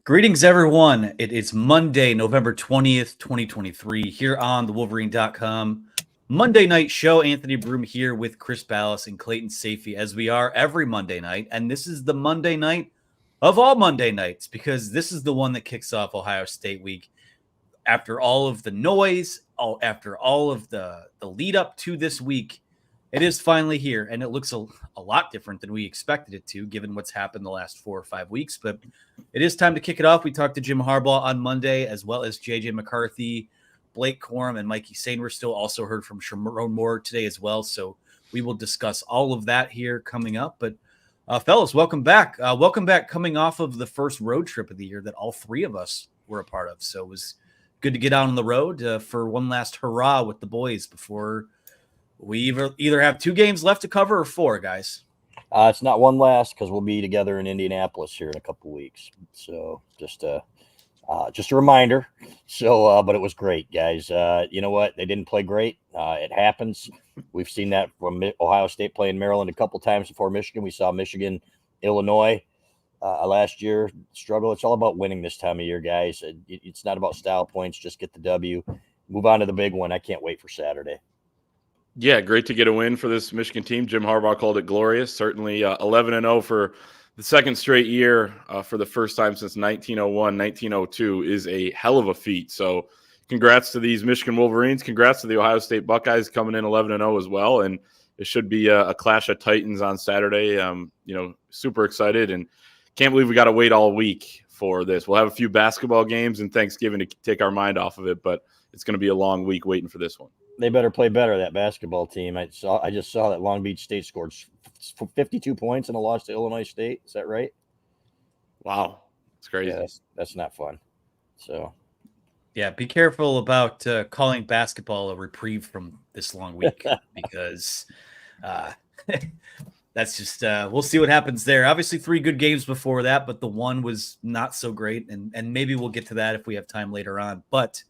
Greetings, everyone. It is Monday, November 20th, 2023, here on the Wolverine.com Monday night show. Anthony Broom here with Chris Ballas and Clayton Safey, as we are every Monday night. And this is the Monday night of all Monday nights, because this is the one that kicks off Ohio State week. After all of the noise, after all of the lead up to this week, it is finally here, and it looks a lot different than we expected it to, given what's happened the last 4 or 5 weeks. But it is time to kick it off. We talked to Jim Harbaugh on Monday, as well as JJ McCarthy, Blake Corum, and Mikey Sainristil. Also heard from Sharon Moore today as well. So we will discuss all of that here coming up. But fellas, welcome back. Welcome back coming off of the first road trip of the year that all three of us were a part of. So it was good to get out on the road for one last hurrah with the boys before we either have 2 games left to cover or 4, guys. It's not one last, because we'll be together in Indianapolis here in a couple of weeks. So just a reminder. So, but it was great, guys. You know what? They didn't play great. It happens. We've seen that from Ohio State playing Maryland a couple times before Michigan. We saw Michigan, Illinois last year struggle. It's all about winning this time of year, guys. It's not about style points. Just get the W. Move on to the big one. I can't wait for Saturday. Yeah, great to get a win for this Michigan team. Jim Harbaugh called it glorious. Certainly 11-0 for the second straight year for the first time since 1901, 1902 is a hell of a feat. So congrats to these Michigan Wolverines. Congrats to the Ohio State Buckeyes coming in 11-0 as well. And it should be a clash of titans on Saturday. Super excited and can't believe we got to wait all week for this. We'll have a few basketball games and Thanksgiving to take our mind off of it, but it's going to be a long week waiting for this one. They better play better, that basketball team. I just saw that Long Beach State scored 52 points in a loss to Illinois State. Is that right? Wow. That's crazy. Yeah, that's not fun. So, yeah, be careful about calling basketball a reprieve from this long week, because that's just we'll see what happens there. Obviously 3 good games before that, but the one was not so great, and maybe we'll get to that if we have time later on. But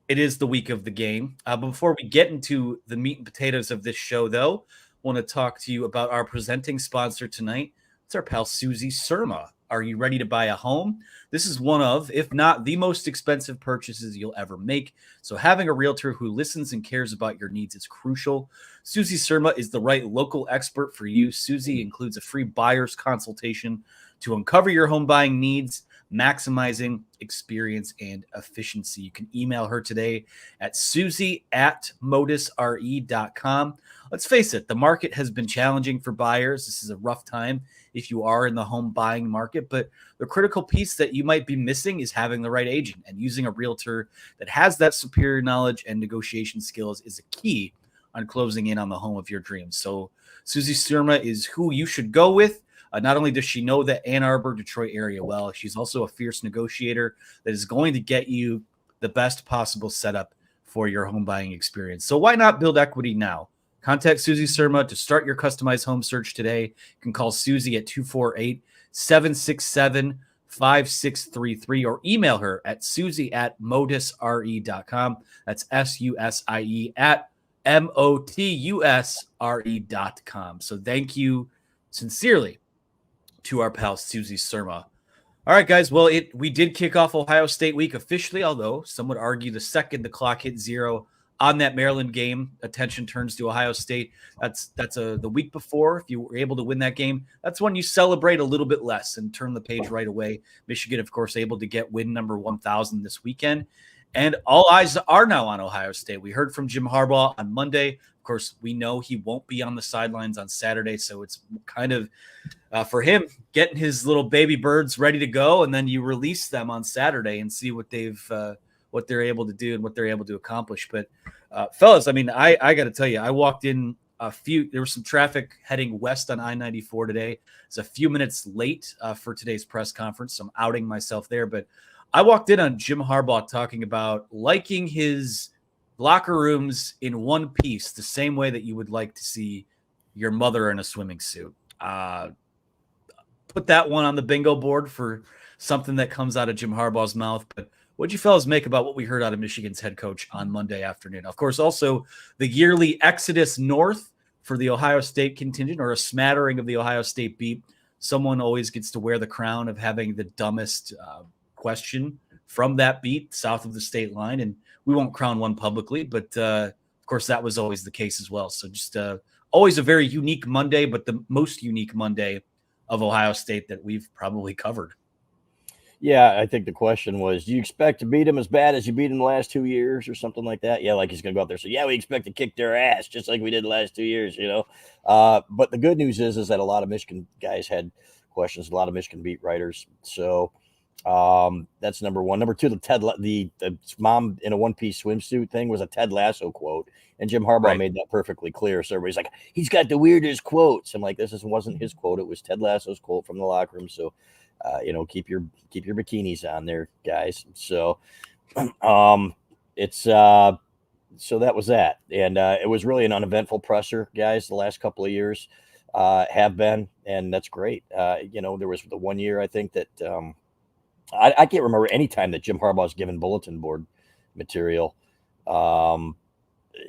it is the week of the game. Before we get into the meat and potatoes of this show, though, I want to talk to you about our presenting sponsor tonight. It's our pal Susie Surma. Are you ready to buy a home? This is one of, if not the most expensive purchases you'll ever make. So having a realtor who listens and cares about your needs is crucial. Susie Surma is the right local expert for you. Susie includes a free buyer's consultation to uncover your home buying needs, maximizing experience and efficiency. You can email her today at susie@modusre.com. Let's face it, the market has been challenging for buyers. This is a rough time if you are in the home buying market, but the critical piece that you might be missing is having the right agent, and using a realtor that has that superior knowledge and negotiation skills is a key on closing in on the home of your dreams. So Susie Surma is who you should go with. Not only does she know the Ann Arbor, Detroit area well, she's also a fierce negotiator that is going to get you the best possible setup for your home buying experience. So why not build equity now? Contact Susie Surma to start your customized home search today. You can call Susie at 248-767-5633 or email her at susie@modusre.com. That's SUSIE@MOTUSRE.com. So thank you sincerely to our pal Susie Surma. All right, guys. Well, we did kick off Ohio State week officially, although some would argue the second the clock hit 0 on that Maryland game, attention turns to Ohio State. That's the week before. If you were able to win that game, that's when you celebrate a little bit less and turn the page right away. Michigan, of course, able to get win number 1,000 this weekend. And all eyes are now on Ohio State. We heard from Jim Harbaugh on Monday. Of course, we know he won't be on the sidelines on Saturday, so it's kind of for him getting his little baby birds ready to go, and then you release them on Saturday and see what they're able to do and what they're able to accomplish. But fellas, I mean, I got to tell you, I walked in there was some traffic heading west on I-94 today. It's a few minutes late for today's press conference, so I'm outing myself there. But I walked in on Jim Harbaugh talking about liking his locker rooms in one piece, the same way that you would like to see your mother in a swimming suit. Put that one on the bingo board for something that comes out of Jim Harbaugh's mouth. But what'd you fellas make about what we heard out of Michigan's head coach on Monday afternoon? Of course, also the yearly exodus north for the Ohio State contingent, or a smattering of the Ohio State beat. Someone always gets to wear the crown of having the dumbest question from that beat south of the state line, and we won't crown one publicly, but of course that was always the case as well. So just always a very unique Monday, but the most unique Monday of Ohio State that we've probably covered. Yeah, I think the question was, do you expect to beat them as bad as you beat them the last 2 years or something like that? Yeah, like he's going to go out there and say, yeah, we expect to kick their ass just like we did the last 2 years, But the good news is that a lot of Michigan guys had questions, a lot of Michigan beat writers. So that's number one. Number two, the mom in a one-piece swimsuit thing was a Ted Lasso quote. And Jim Harbaugh made that perfectly clear. So everybody's like, he's got the weirdest quotes. I'm like, wasn't his quote. It was Ted Lasso's quote from the locker room. So keep your bikinis on there, guys. So, so that was that. And it was really an uneventful presser, guys. The last couple of years have been, and that's great. There was the 1 year, I think that I can't remember any time that Jim Harbaugh's given bulletin board material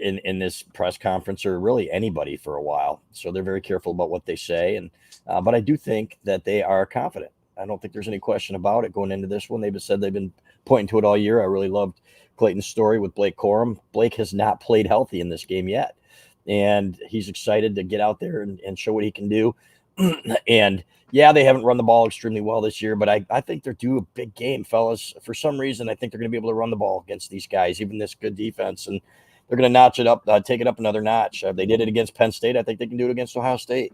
in this press conference, or really anybody, for a while. So they're very careful about what they say. And but I do think that they are confident. I don't think there's any question about it going into this one. They've been pointing to it all year. I really loved Clayton's story with Blake Corum. Blake has not played healthy in this game yet, and he's excited to get out there and show what he can do. And yeah, they haven't run the ball extremely well this year, but I think they're due a big game, fellas. For some reason, I think they're going to be able to run the ball against these guys, even this good defense, and they're going to notch it up, take it up another notch. They did it against Penn State. I think they can do it against Ohio State.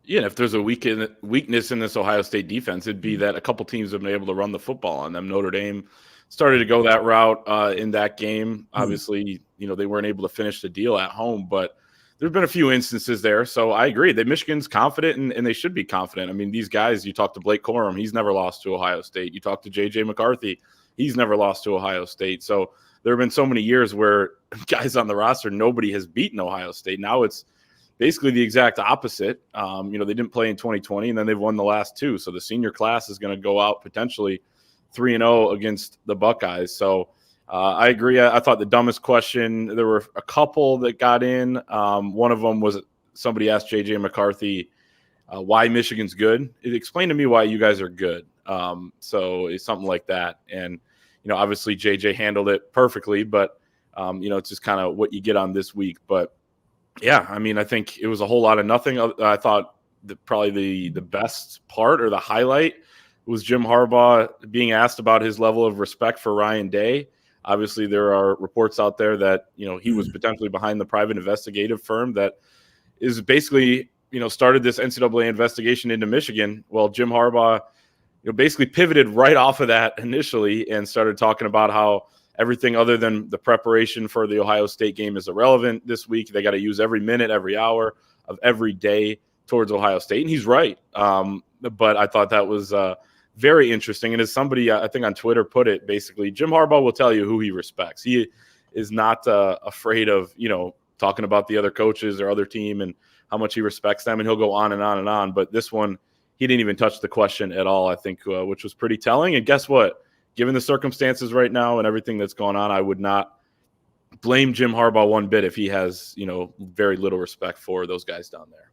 Yeah, if there's a weakness in this Ohio State defense, it'd be that a couple teams have been able to run the football on them. Notre Dame started to go that route in that game. Obviously, they weren't able to finish the deal at home, but there's been a few instances there. So I agree that Michigan's confident, and they should be confident. I mean, these guys, you talk to Blake Corum, he's never lost to Ohio State. You talk to J.J. McCarthy, he's never lost to Ohio State. So there have been so many years where guys on the roster, nobody has beaten Ohio State. Now it's basically the exact opposite. They didn't play in 2020, and then they've won the last two. So the senior class is going to go out potentially 3-0 against the Buckeyes. So I agree. I thought the dumbest question, there were a couple that got in. One of them was somebody asked J.J. McCarthy why Michigan's good. Explain to me why you guys are good. So it's something like that. And, obviously J.J. handled it perfectly, but, it's just kind of what you get on this week. But, yeah, I mean, I think it was a whole lot of nothing. I thought that probably the best part or the highlight was Jim Harbaugh being asked about his level of respect for Ryan Day. Obviously, there are reports out there that, he was potentially behind the private investigative firm that is basically, started this NCAA investigation into Michigan. Well, Jim Harbaugh, basically pivoted right off of that initially and started talking about how everything other than the preparation for the Ohio State game is irrelevant this week. They got to use every minute, every hour of every day towards Ohio State. And he's right. But I thought that was very interesting. And as somebody, I think on Twitter put it, basically, Jim Harbaugh will tell you who he respects. He is not afraid of, talking about the other coaches or other team and how much he respects them. And he'll go on and on and on. But this one, he didn't even touch the question at all, I think, which was pretty telling. And guess what? Given the circumstances right now and everything that's going on, I would not blame Jim Harbaugh one bit if he has, very little respect for those guys down there.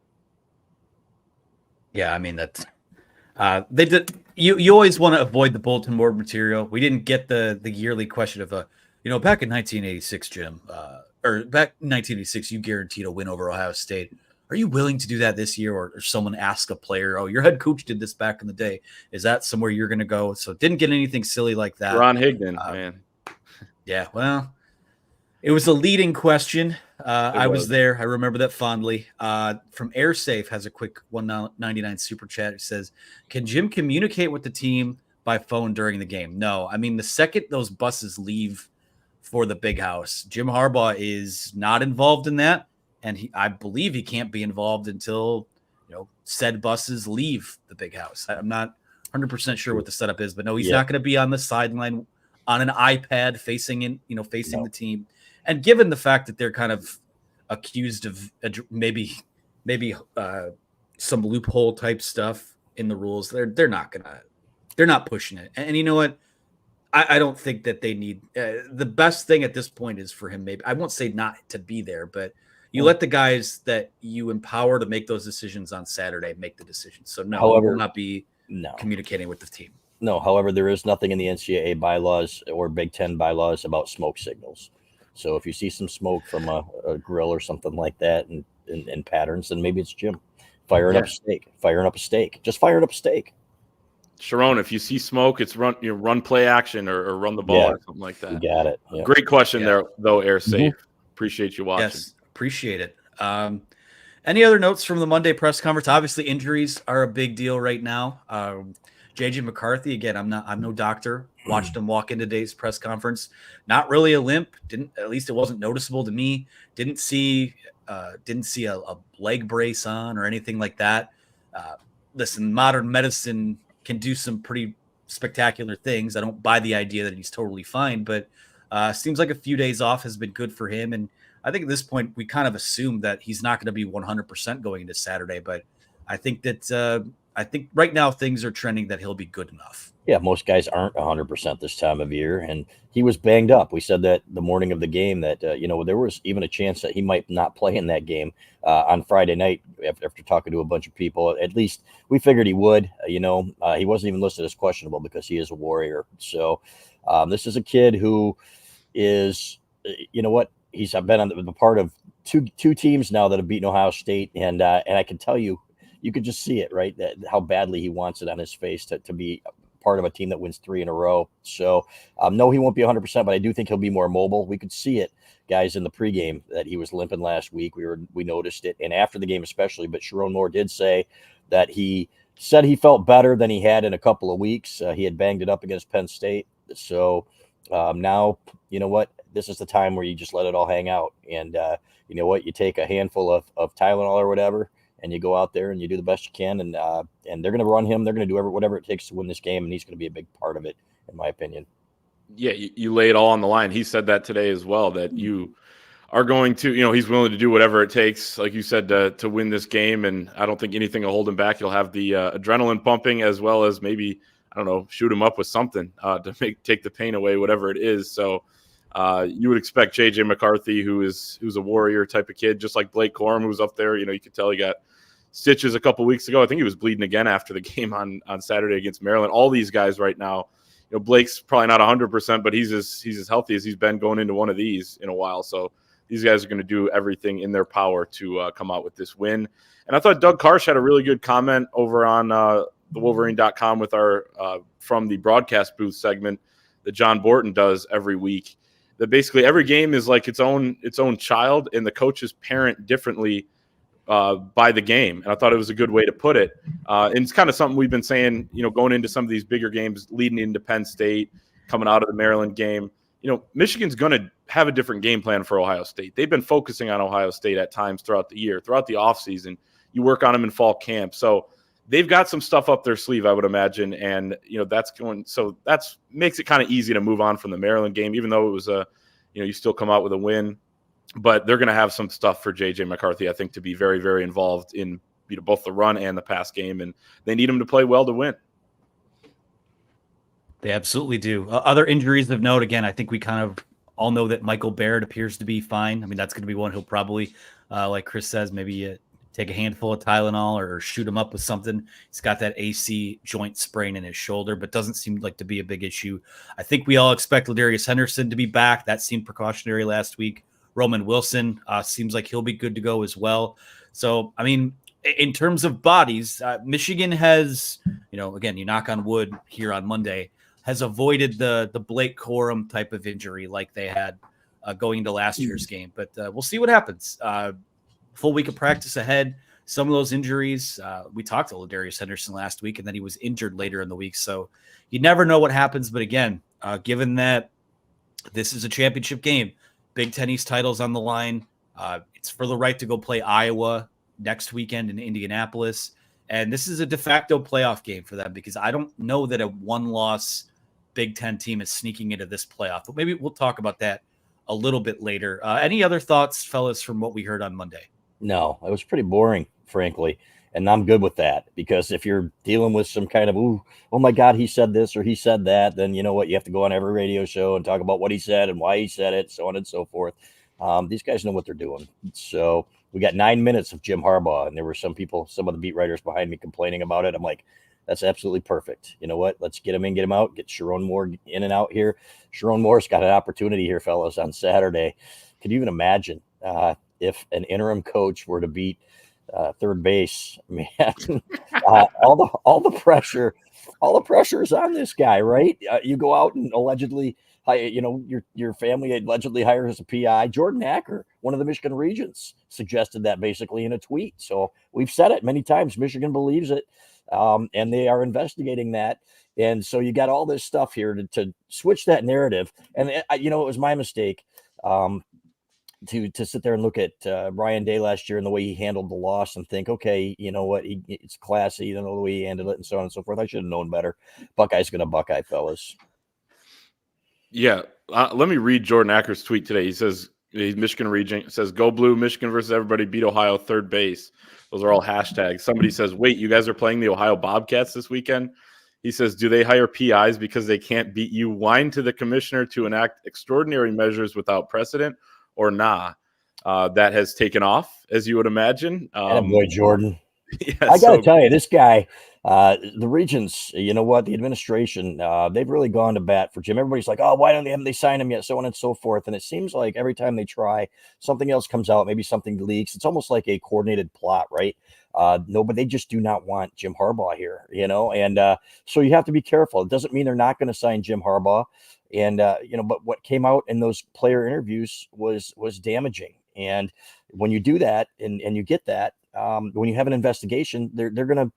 Yeah, I mean, that's they did. You always want to avoid the bulletin board material. We didn't get the yearly question of back in 1986, Jim, or back in 1986, you guaranteed a win over Ohio State. Are you willing to do that this year? Or someone ask a player, oh, your head coach did this back in the day. Is that somewhere you're going to go? So didn't get anything silly like that. Ron Higdon, man. Yeah, well, it was a leading question. I was there. I remember that fondly. From AirSafe has a quick $1.99 super chat. It says, can Jim communicate with the team by phone during the game? No. I mean, the second those buses leave for the big house, Jim Harbaugh is not involved in that. And I believe he can't be involved until, said buses leave the big house. I'm not 100% sure what the setup is, but no, he's not going to be on the sideline on an iPad facing the team. And given the fact that they're kind of accused of maybe some loophole type stuff in the rules, they're not pushing it. And you know what? I don't think that they need the best thing at this point is for him. Maybe I won't say not to be there, but you let the guys that you empower to make those decisions on Saturday make the decisions. So no, I will not be communicating with the team. No, however, there is nothing in the NCAA bylaws or Big Ten bylaws about smoke signals. So if you see some smoke from a grill or something like that and patterns, then maybe it's Jim firing up a steak. Just firing up a steak. Sharon, if you see smoke, it's run play action or run the ball or something like that. You got it. Yeah. Great question there, though, Air Safe. Appreciate you watching. Yes, appreciate it. Any other notes from the Monday press conference? Obviously, injuries are a big deal right now. JJ McCarthy, again, I'm no doctor. Watched him walk in today's press conference. Not really a limp. At least it wasn't noticeable to me. Didn't see a leg brace on or anything like that. Listen, modern medicine can do some pretty spectacular things. I don't buy the idea that he's totally fine, but seems like a few days off has been good for him. And I think at this point, we kind of assume that he's not going to be 100% going into Saturday, but I think that right now things are trending that he'll be good enough. Yeah, most guys aren't 100% this time of year, and he was banged up. We said that the morning of the game that, there was even a chance that he might not play in that game on Friday night after talking to a bunch of people. At least we figured he would. He wasn't even listed as questionable because he is a Warrior. So this is a kid who is, he's been on the part of two teams now that have beaten Ohio State, and I can tell you could just see it, right? That how badly he wants it on his face to be part of a team that wins 3 in a row. So no, he won't be 100%, but I do think he'll be more mobile. We could see it, guys, in the pregame that he was limping last week. We noticed it, and after the game especially. But Sharon Moore did say that he said he felt better than he had in a couple of weeks. He had banged it up against Penn State. So now, you know what? This is the time where you just let it all hang out. And you know what? You take a handful of Tylenol or whatever, and you go out there and you do the best you can. And they're going to run him. They're going to do whatever it takes to win this game, and he's going to be a big part of it, in my opinion. Yeah, you lay it all on the line. He said that today as well, that you are going to, he's willing to do whatever it takes, like you said, to win this game. And I don't think anything will hold him back. He'll have the adrenaline pumping, as well as maybe, I don't know, shoot him up with something to take the pain away, whatever it is. So you would expect JJ McCarthy, who's a Warrior type of kid, just like Blake Corum, who was up there. You could tell he got stitches a couple weeks ago. I think he was bleeding again after the game on Saturday against Maryland. All these guys right now, Blake's probably not 100%, but he's as healthy as he's been going into one of these in a while. So these guys are going to do everything in their power to come out with this win. And I thought Doug Karsh had a really good comment over on the Wolverine.com with our from the broadcast booth segment that John Borton does every week. That basically every game is like its own child, and the coaches parent differently by the game. And I thought it was a good way to put it. And it's kind of something we've been saying, going into some of these bigger games, leading into Penn State, coming out of the Maryland game. Michigan's going to have a different game plan for Ohio State. They've been focusing on Ohio State at times throughout the year, throughout the offseason. You work on them in fall camp. So they've got some stuff up their sleeve, I would imagine. And, that's makes it kind of easy to move on from the Maryland game, even though it was you still come out with a win. But they're going to have some stuff for JJ McCarthy, I think, to be very, very involved in both the run and the pass game. And they need him to play well to win. They absolutely do. Other injuries of note, again, I think we kind of all know that Michael Baird appears to be fine. I mean, that's going to be one he'll probably, like Chris says, maybe take a handful of Tylenol or shoot him up with something. He's got that AC joint sprain in his shoulder, but doesn't seem like to be a big issue. I think we all expect Ladarius Henderson to be back. That seemed precautionary last week. Roman Wilson seems like he'll be good to go as well. So, I mean, in terms of bodies, Michigan has, again, you knock on wood here on Monday, has avoided the Blake Corum type of injury like they had going into last year's game. But we'll see what happens. Full week of practice ahead. Some of those injuries, we talked to Ladarius Henderson last week, and then he was injured later in the week. So you never know what happens. But again, given that this is a championship game, Big Ten East titles on the line. It's for the right to go play Iowa next weekend in Indianapolis. And this is a de facto playoff game for them because I don't know that a one-loss Big Ten team is sneaking into this playoff. But maybe we'll talk about that a little bit later. Any other thoughts, fellas, from what we heard on Monday? No, it was pretty boring, frankly. And I'm good with that because if you're dealing with some kind of, oh my God, he said this or he said that, then you know what? You have to go on every radio show and talk about what he said and why he said it, so on and so forth. These guys know what they're doing. So we got 9 minutes of Jim Harbaugh, and there were some of the beat writers behind me complaining about it. I'm like, That's absolutely perfect. You know what? Let's get him in, get him out, get Sharon Moore in and out here. Sharon Moore's got an opportunity here, fellas, on Saturday. Could you even imagine if an interim coach were to beat third base? Man, all the pressure is on this guy, right? You go out and allegedly, your family allegedly hires a PI. Jordan Acker, one of the Michigan regents, suggested that basically in a tweet. So we've said it many times. Michigan believes it, and they are investigating that. And so you got all this stuff here to switch that narrative. And it was my mistake. To sit there and look at Ryan Day last year and the way he handled the loss and think, okay, you know what, it's classy, the way he handled it and so on and so forth. I should have known better. Buckeye's going to Buckeye, fellas. Yeah, let me read Jordan Acker's tweet today. He says, he's Michigan Regent, says, "Go Blue, Michigan versus everybody, beat Ohio, third base." Those are all hashtags. Somebody says, "Wait, you guys are playing the Ohio Bobcats this weekend?" He says, "Do they hire PIs because they can't beat you? Whine to the commissioner to enact extraordinary measures without precedent, or nah?" That has taken off, as you would imagine. Boy, Jordan. Yeah, I got to tell you, this guy, the Regents, the administration, they've really gone to bat for Jim. Everybody's like, oh, why haven't they signed him yet? So on and so forth. And it seems like every time they try, something else comes out, maybe something leaks. It's almost like a coordinated plot, right? No, but they just do not want Jim Harbaugh here, and so you have to be careful. It doesn't mean they're not going to sign Jim Harbaugh. And, but what came out in those player interviews was damaging. And when you do that and you get that, when you have an investigation, there's going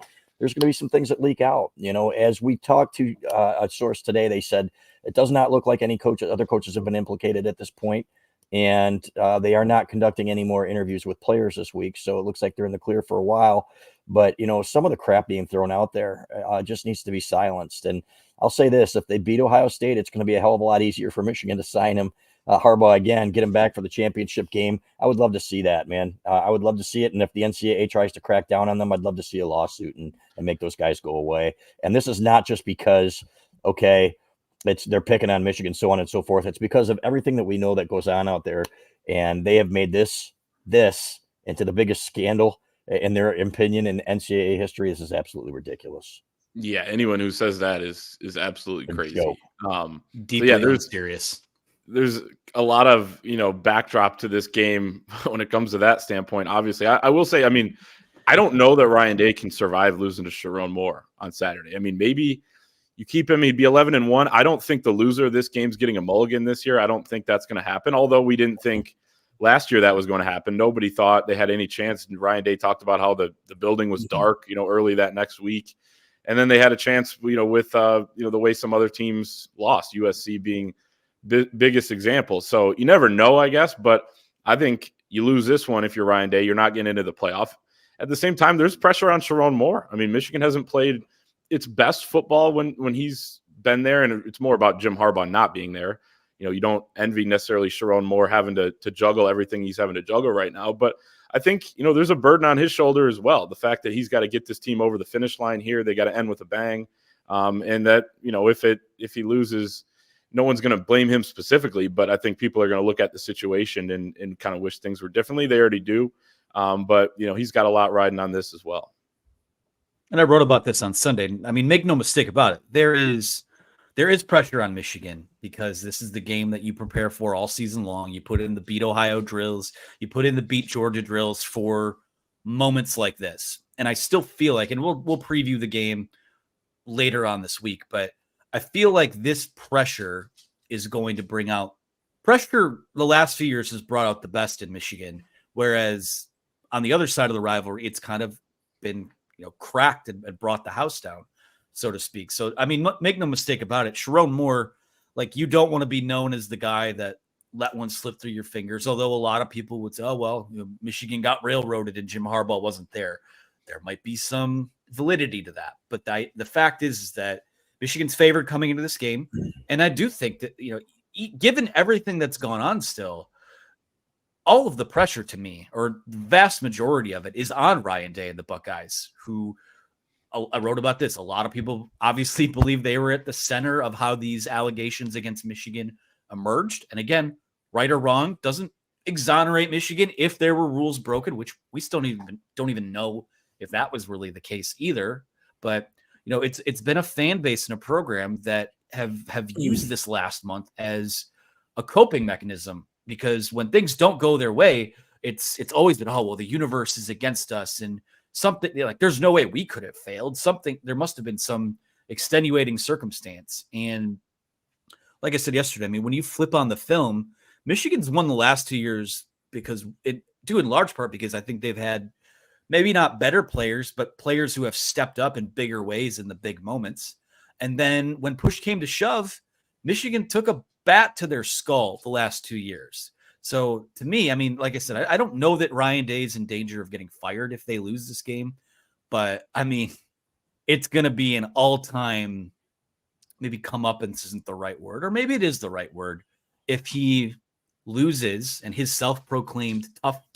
to be some things that leak out. As we talked to a source today, they said it does not look like other coaches have been implicated at this point, and they are not conducting any more interviews with players this week. So it looks like they're in the clear for a while. But some of the crap being thrown out there just needs to be silenced. And I'll say this: if they beat Ohio State, it's going to be a hell of a lot easier for Michigan to sign him. Harbaugh again, get him back for the championship game. I would love to see that, man. I would love to see it. And if the NCAA tries to crack down on them, I'd love to see a lawsuit and make those guys go away. And this is not just because, okay, they're picking on Michigan, so on and so forth. It's because of everything that we know that goes on out there. And they have made this into the biggest scandal in their opinion in NCAA history. This is absolutely ridiculous. Yeah, anyone who says that is absolutely crazy. Deeply mysterious. There's a lot of, backdrop to this game when it comes to that standpoint. Obviously, I will say, I don't know that Ryan Day can survive losing to Sharon Moore on Saturday. Maybe you keep him, he'd be 11-1. I don't think the loser of this game's getting a mulligan this year. I don't think that's going to happen. Although we didn't think last year that was going to happen. Nobody thought they had any chance. And Ryan Day talked about how the building was dark, early that next week. And then they had a chance, with, the way some other teams lost, USC being biggest example. So you never know, I guess, but I think you lose this one if you're Ryan Day, you're not getting into the playoff. At the same time, there's pressure on Sharon Moore. Michigan hasn't played its best football when he's been there, and it's more about Jim Harbaugh not being there. You don't envy necessarily Sharon Moore having to juggle everything he's having to juggle right now, but I think, there's a burden on his shoulder as well. The fact that he's got to get this team over the finish line here, they got to end with a bang. And that, if he loses, no one's going to blame him specifically, but I think people are going to look at the situation and kind of wish things were differently. They already do. But, he's got a lot riding on this as well. And I wrote about this on Sunday. Make no mistake about it. There is pressure on Michigan because this is the game that you prepare for all season long. You put in the beat Ohio drills. You put in the beat Georgia drills for moments like this. And I still feel like, and we'll preview the game later on this week, but I feel like this pressure is going to bring out pressure. The last few years has brought out the best in Michigan, whereas on the other side of the rivalry, it's kind of been, cracked and brought the house down, so to speak. So, make no mistake about it. Sharon Moore, you don't want to be known as the guy that let one slip through your fingers. Although a lot of people would say, oh, well, Michigan got railroaded and Jim Harbaugh wasn't there. There might be some validity to that. But the fact is that Michigan's favored coming into this game. And I do think that, given everything that's gone on still, all of the pressure to me, or the vast majority of it, is on Ryan Day and the Buckeyes, who I wrote about this. A lot of people obviously believe they were at the center of how these allegations against Michigan emerged. And again, right or wrong, doesn't exonerate Michigan if there were rules broken, which we still don't even know if that was really the case either. But, it's been a fan base and a program that have used this last month as a coping mechanism, because when things don't go their way, it's always been, oh, well, the universe is against us, and something like there's no way we could have failed. There must have been some extenuating circumstance. And like I said yesterday, I mean, when you flip on the film, Michigan's won the last 2 years due in large part because I think they've had maybe not better players, but players who have stepped up in bigger ways in the big moments. And then when push came to shove, Michigan took a bat to their skull the last 2 years. So to me, I mean, like I said, I don't know that Ryan Day is in danger of getting fired if they lose this game, but I mean, it's going to be an all-time, maybe comeuppance isn't the right word, or maybe it is the right word, if he loses and his self-proclaimed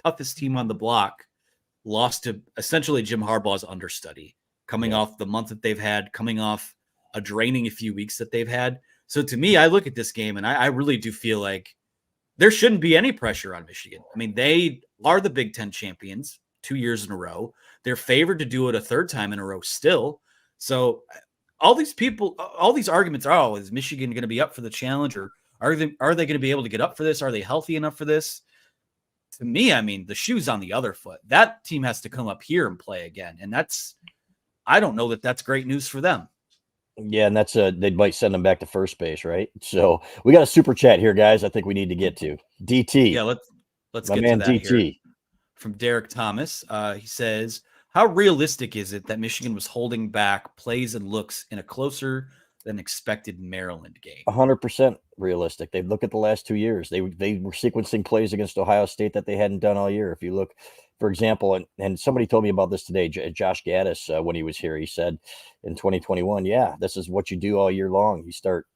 toughest team on the block lost to essentially Jim Harbaugh's understudy, coming off the month that they've had, coming off a draining a few weeks that they've had. So to me, I look at this game and I really do feel like there shouldn't be any pressure on Michigan. I mean, they are the Big Ten champions 2 years in a row. They're favored to do it a third time in a row still. So all these arguments are, oh, is Michigan going to be up for the challenge, or are they going to be able to get up for this? Are they healthy enough for this? To me, I mean, the shoe's on the other foot. That team has to come up here and play again. And I don't know that that's great news for them. Yeah, and they might send them back to first base, right? So we got a super chat here, guys. I think we need to get to DT. Yeah, let's get to that DT. Here. From Derek Thomas, he says, how realistic is it that Michigan was holding back plays and looks in a closer than expected Maryland game? 100% realistic. They've looked at the last 2 years. They were sequencing plays against Ohio State that they hadn't done all year. If you look, for example, and somebody told me about this today, Josh Gaddis, when he was here, he said in 2021, yeah, this is what you do all year long.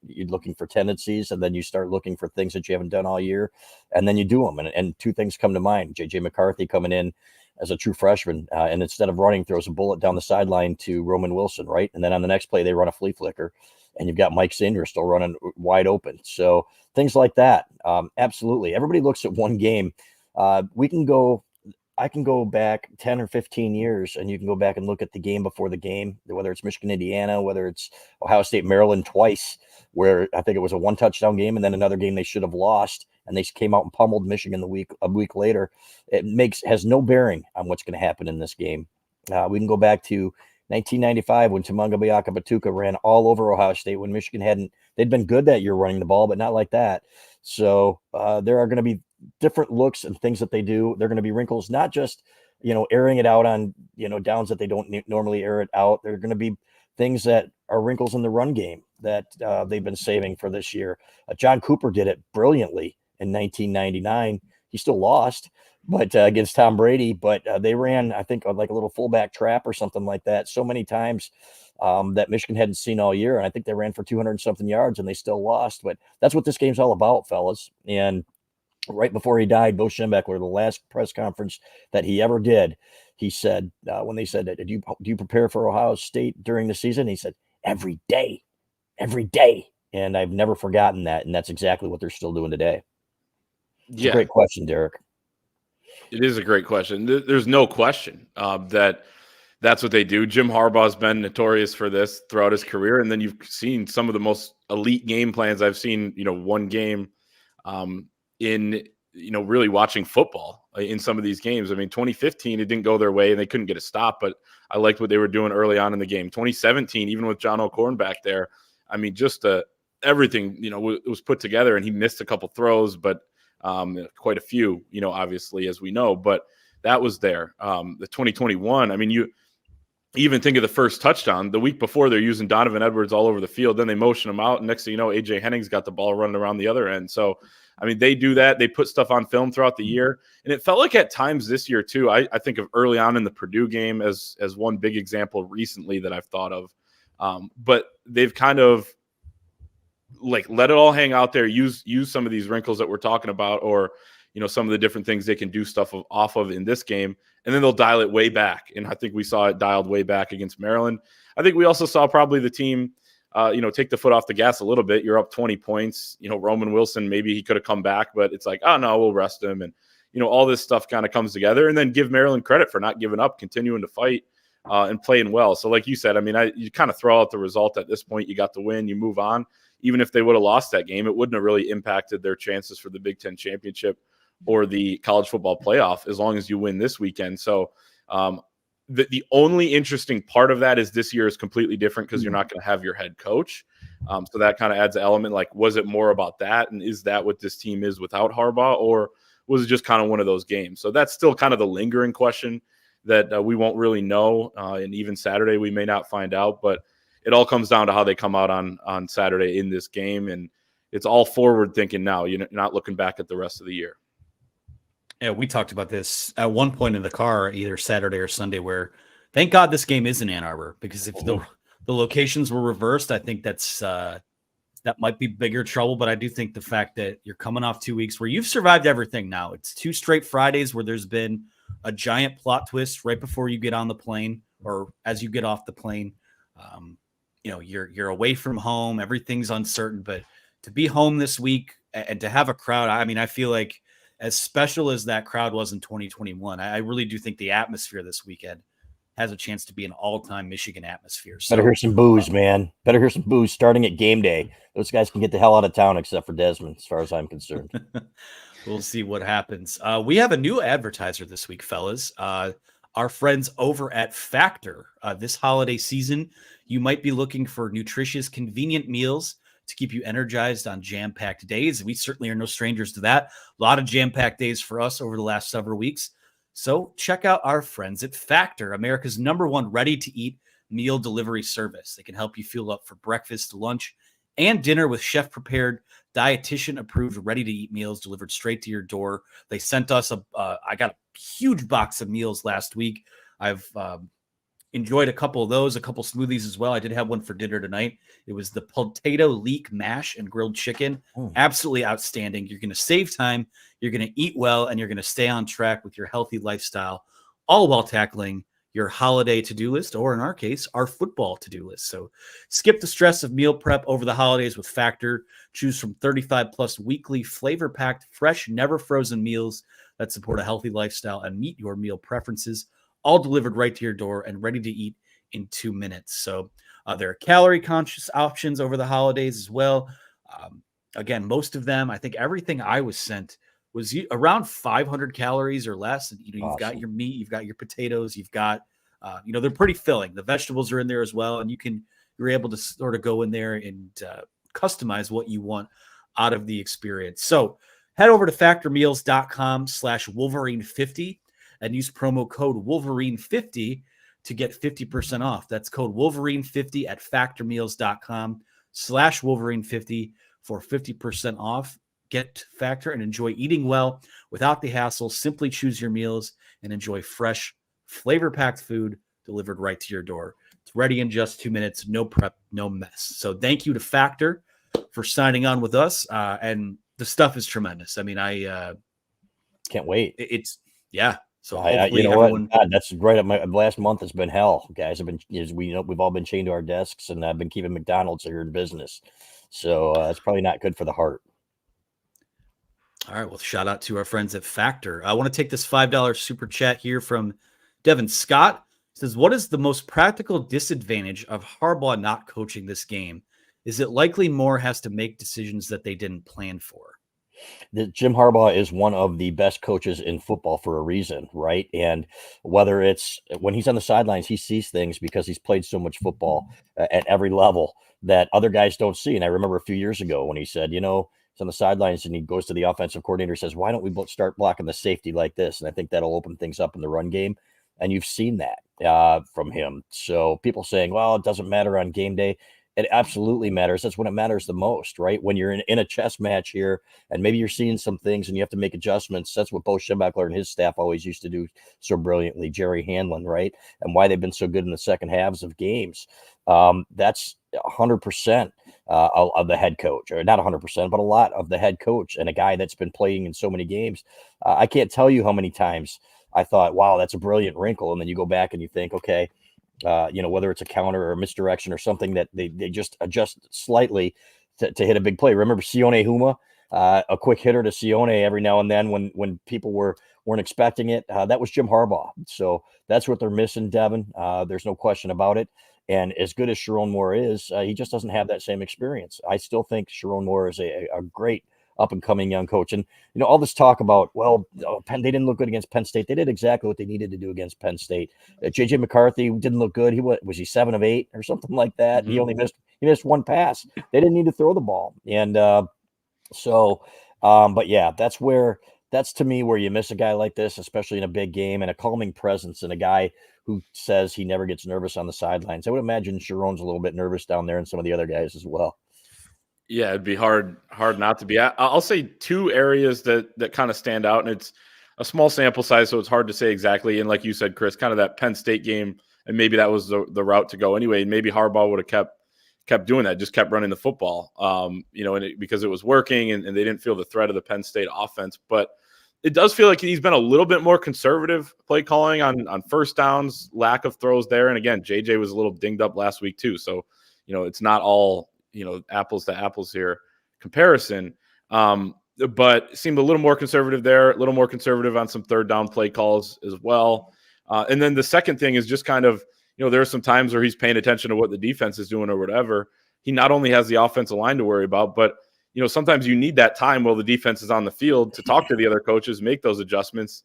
You're looking for tendencies, and then you start looking for things that you haven't done all year, and then you do them. And two things come to mind. J.J. McCarthy coming in as a true freshman, and instead of running, throws a bullet down the sideline to Roman Wilson, right? And then on the next play, they run a flea flicker, and you've got Mike Senior still running wide open. So things like that. Absolutely. Everybody looks at one game. I can go back 10 or 15 years, and you can go back and look at the game before the game, whether it's Michigan, Indiana, whether it's Ohio State, Maryland twice, where I think it was a 1-touchdown game, and then another game they should have lost, and they came out and pummeled Michigan a week later. It has no bearing on what's going to happen in this game. We can go back to 1995 when Tamangabiaka Batuka ran all over Ohio State when Michigan they'd been good that year running the ball, but not like that. So there are going to be different looks and things that they do. They're going to be wrinkles, not just, airing it out on, downs that they don't normally air it out. They're going to be things that are wrinkles in the run game that they've been saving for this year. John Cooper did it brilliantly in 1999. He still lost, but against Tom Brady, but they ran, I think, like a little fullback trap or something like that so many times that Michigan hadn't seen all year. And I think they ran for 200 and something yards and they still lost. But that's what this game's all about, fellas. And right before he died, Bo Schembechler, the last press conference that he ever did, he said, when they said, do you prepare for Ohio State during the season? He said, every day. And I've never forgotten that. And that's exactly what they're still doing today. It's a great question, Derek. It is a great question. There's no question that's what they do. Jim Harbaugh's been notorious for this throughout his career. And then you've seen some of the most elite game plans I've seen, one game in, really watching football in some of these games. I mean, 2015, it didn't go their way and they couldn't get a stop, but I liked what they were doing early on in the game. 2017, even with John O'Korn back there, I mean, just everything, it was put together, and he missed a couple throws, but quite a few, obviously, as we know, but that was there. The 2021, I mean, you even think of the first touchdown. The week before, they're using Donovan Edwards all over the field. Then they motion him out, and next thing you know, A.J. Henning's got the ball running around the other end. So, I mean, they do that. They put stuff on film throughout the year. And it felt like at times this year, too, I think of early on in the Purdue game as one big example recently that I've thought of. But they've kind of let it all hang out there, use some of these wrinkles that we're talking about, or some of the different things they can do stuff off of in this game, and then they'll dial it way back. And I think we saw it dialed way back against Maryland. I think we also saw probably the team take the foot off the gas a little bit. You're up 20 points. Roman Wilson, maybe he could have come back, but it's like, oh no, we'll rest him. And all this stuff kind of comes together, and then give Maryland credit for not giving up, continuing to fight. and playing well. So like you said, I mean, you kind of throw out the result at this point. You got the win, you move on. Even if they would have lost that game, it wouldn't have really impacted their chances for the Big Ten championship or the college football playoff as long as you win this weekend. So the only interesting part of that is this year is completely different because you're not going to have your head coach. So that kind of adds an element. Like, was it more about that? And is that what this team is without Harbaugh? Or was it just kind of one of those games? So that's still kind of the lingering question that we won't really know. And even Saturday, we may not find out. But it all comes down to how they come out on Saturday in this game. And it's all forward thinking now. You're not looking back at the rest of the year. Yeah, we talked about this at one point in the car, either Saturday or Sunday, where thank God this game is in Ann Arbor, because if the locations were reversed, I think that might be bigger trouble. But I do think the fact that you're coming off 2 weeks where you've survived everything now. It's 2 straight Fridays where there's been a giant plot twist right before you get on the plane or as you get off the plane. You're away from home. Everything's uncertain. But to be home this week and to have a crowd, I mean, I feel like as special as that crowd was in 2021, I really do think the atmosphere this weekend has a chance to be an all-time Michigan atmosphere. So, better hear some boos, man. Better hear some boos starting at game day. Those guys can get the hell out of town except for Desmond, as far as I'm concerned. We'll see what happens. We have a new advertiser this week, fellas. Our friends over at Factor. This holiday season, you might be looking for nutritious, convenient meals to keep you energized on jam-packed days. We certainly are no strangers to that. A lot of jam-packed days for us over the last several weeks. So check out our friends at Factor, America's #1 ready-to-eat meal delivery service. They can help you fuel up for breakfast, lunch, and dinner with chef-prepared, dietitian-approved, ready-to-eat meals delivered straight to your door. They sent us I got a huge box of meals last week. I've enjoyed a couple of those, a couple smoothies as well. I did have one for dinner tonight. It was the potato leek mash and grilled chicken. Absolutely outstanding. You're going to save time, you're going to eat well, and you're going to stay on track with your healthy lifestyle, all while tackling your holiday to-do list, or in our case, our football to-do list. So skip the stress of meal prep over the holidays with Factor. Choose from 35 plus weekly flavor-packed, fresh, never frozen meals that support a healthy lifestyle and meet your meal preferences, all delivered right to your door and ready to eat in 2 minutes. So there are calorie-conscious options over the holidays as well. Again, most of them, I think everything I was sent was around 500 calories or less. And, you've got your meat, you've got your potatoes, you've got, they're pretty filling. The vegetables are in there as well. And you're able to sort of go in there and customize what you want out of the experience. So head over to factormeals.com/Wolverine50 and use promo code Wolverine50 to get 50% off. That's code Wolverine50 at factormeals.com/Wolverine50 for 50% off. Get Factor and enjoy eating well without the hassle. Simply choose your meals and enjoy fresh, flavor-packed food delivered right to your door. It's ready in just 2 minutes. No prep, no mess. So thank you to Factor for signing on with us. And the stuff is tremendous. I mean, I can't wait. Yeah. So what? God, that's right. My last month has been hell, guys. We've all been chained to our desks, and I've been keeping McDonald's here in business. So it's probably not good for the heart. All right. Well, shout out to our friends at Factor. I want to take this $5 super chat here from Devin Scott. It says, what is the most practical disadvantage of Harbaugh not coaching this game? Is it likely Moore has to make decisions that they didn't plan for? Jim Harbaugh is one of the best coaches in football for a reason, right? And whether it's when he's on the sidelines, he sees things because he's played so much football at every level that other guys don't see. And I remember a few years ago when he said, he's on the sidelines and he goes to the offensive coordinator and says, why don't we start blocking the safety like this? And I think that'll open things up in the run game. And you've seen that from him. So people saying, well, it doesn't matter on game day. It absolutely matters. That's when it matters the most, right? When you're in a chess match here and maybe you're seeing some things and you have to make adjustments. That's what Bo Schembechler and his staff always used to do so brilliantly, Jerry Hanlon, right? And why they've been so good in the second halves of games. That's 100% of the head coach, or not 100%, but a lot of the head coach and a guy that's been playing in so many games. I can't tell you how many times I thought, wow, that's a brilliant wrinkle. And then you go back and you think, okay, whether it's a counter or a misdirection or something that they just adjust slightly to hit a big play. Remember Sione Huma a quick hitter to Sione every now and then when people weren't expecting it. That was Jim Harbaugh. So that's what they're missing, Devin. There's no question about it. And as good as Sharon Moore is, he just doesn't have that same experience. I still think Sharon Moore is a great up-and-coming young coach. And, all this talk about, they didn't look good against Penn State. They did exactly what they needed to do against Penn State. J.J. McCarthy didn't look good. Was he 7 of 8 or something like that? Mm-hmm. He only missed one pass. They didn't need to throw the ball. And but yeah, that's to me where you miss a guy like this, especially in a big game, and a calming presence, and a guy who says he never gets nervous on the sidelines. I would imagine Sharon's a little bit nervous down there, and some of the other guys as well. Yeah, it'd be hard not to be. I'll say 2 areas that kind of stand out, and it's a small sample size, so it's hard to say exactly. And like you said, Chris, kind of that Penn State game, and maybe that was the route to go anyway. And maybe Harbaugh would have kept doing that, just kept running the football, because it was working, and they didn't feel the threat of the Penn State offense. But it does feel like he's been a little bit more conservative play calling on first downs, lack of throws there. And again, JJ was a little dinged up last week too, so it's not all apples to apples here comparison. But it seemed a little more conservative there, a little more conservative on some third down play calls as well. And then the second thing is just kind of, there are some times where he's paying attention to what the defense is doing or whatever. He not only has the offensive line to worry about, but sometimes you need that time while the defense is on the field to talk to the other coaches, make those adjustments,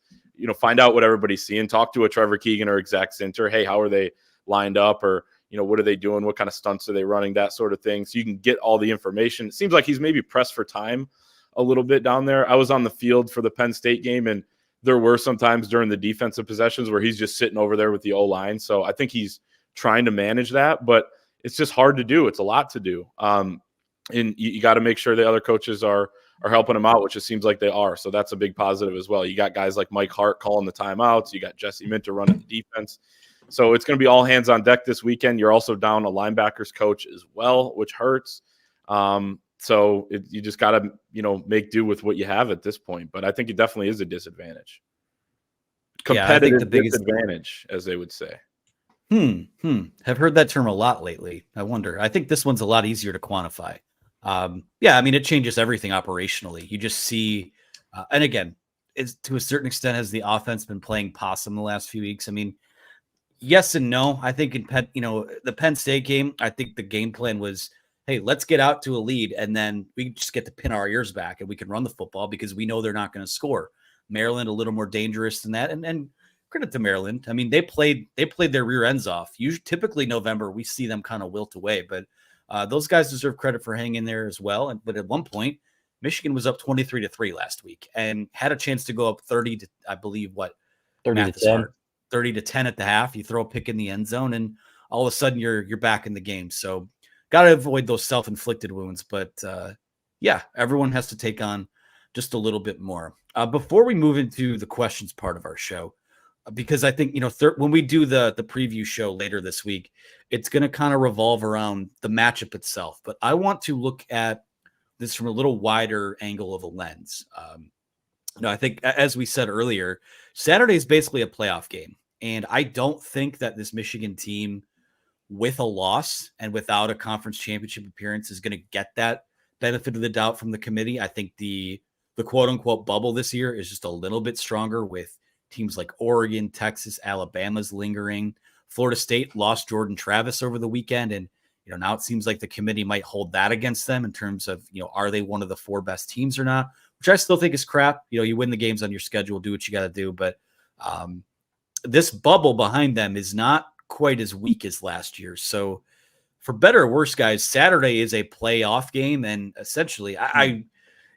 find out what everybody's seeing, talk to a Trevor Keegan or exec center. Hey, how are they lined up? Or, what are they doing? What kind of stunts are they running? That sort of thing. So you can get all the information. It seems like he's maybe pressed for time a little bit down there. I was on the field for the Penn State game, and there were some times during the defensive possessions where he's just sitting over there with the O-line. So I think he's trying to manage that, but it's just hard to do. It's a lot to do. And you got to make sure the other coaches are helping him out, which it seems like they are. So that's a big positive as well. You got guys like Mike Hart calling the timeouts. You got Jesse Minter running the defense. So it's going to be all hands on deck this weekend. You're also down a linebackers coach as well, which hurts. So you just got to, make do with what you have at this point. But I think it definitely is a disadvantage. Competitive the biggest disadvantage, as they would say. Have heard that term a lot lately. I wonder. I think this one's a lot easier to quantify. It changes everything operationally. You just see, and again, to a certain extent, has the offense been playing possum the last few weeks? I mean, yes and no. I think in the Penn State game, I think the game plan was, hey, let's get out to a lead, and then we just get to pin our ears back, and we can run the football because we know they're not going to score. Maryland a little more dangerous than that, and credit to Maryland. I mean, they played their rear ends off. Usually, typically November, we see them kind of wilt away, but those guys deserve credit for hanging in there as well. But at one point, Michigan was up 23-3 last week and had a chance to go up 30 to, I believe, 30 to 10. 30 to 10 at the half. You throw a pick in the end zone, and all of a sudden you're back in the game. So got to avoid those self-inflicted wounds. But everyone has to take on just a little bit more. Before we move into the questions part of our show, because I think, when we do the preview show later this week, it's going to kind of revolve around the matchup itself. But I want to look at this from a little wider angle of a lens. I think, as we said earlier, Saturday is basically a playoff game. And I don't think that this Michigan team, with a loss and without a conference championship appearance, is going to get that benefit of the doubt from the committee. I think the quote unquote bubble this year is just a little bit stronger, with teams like Oregon, Texas, Alabama's lingering. Florida State lost Jordan Travis over the weekend. And, now it seems like the committee might hold that against them in terms of, are they one of the 4 best teams or not, which I still think is crap. You win the games on your schedule, do what you got to do. But this bubble behind them is not quite as weak as last year. So for better or worse, guys, Saturday is a playoff game. And essentially,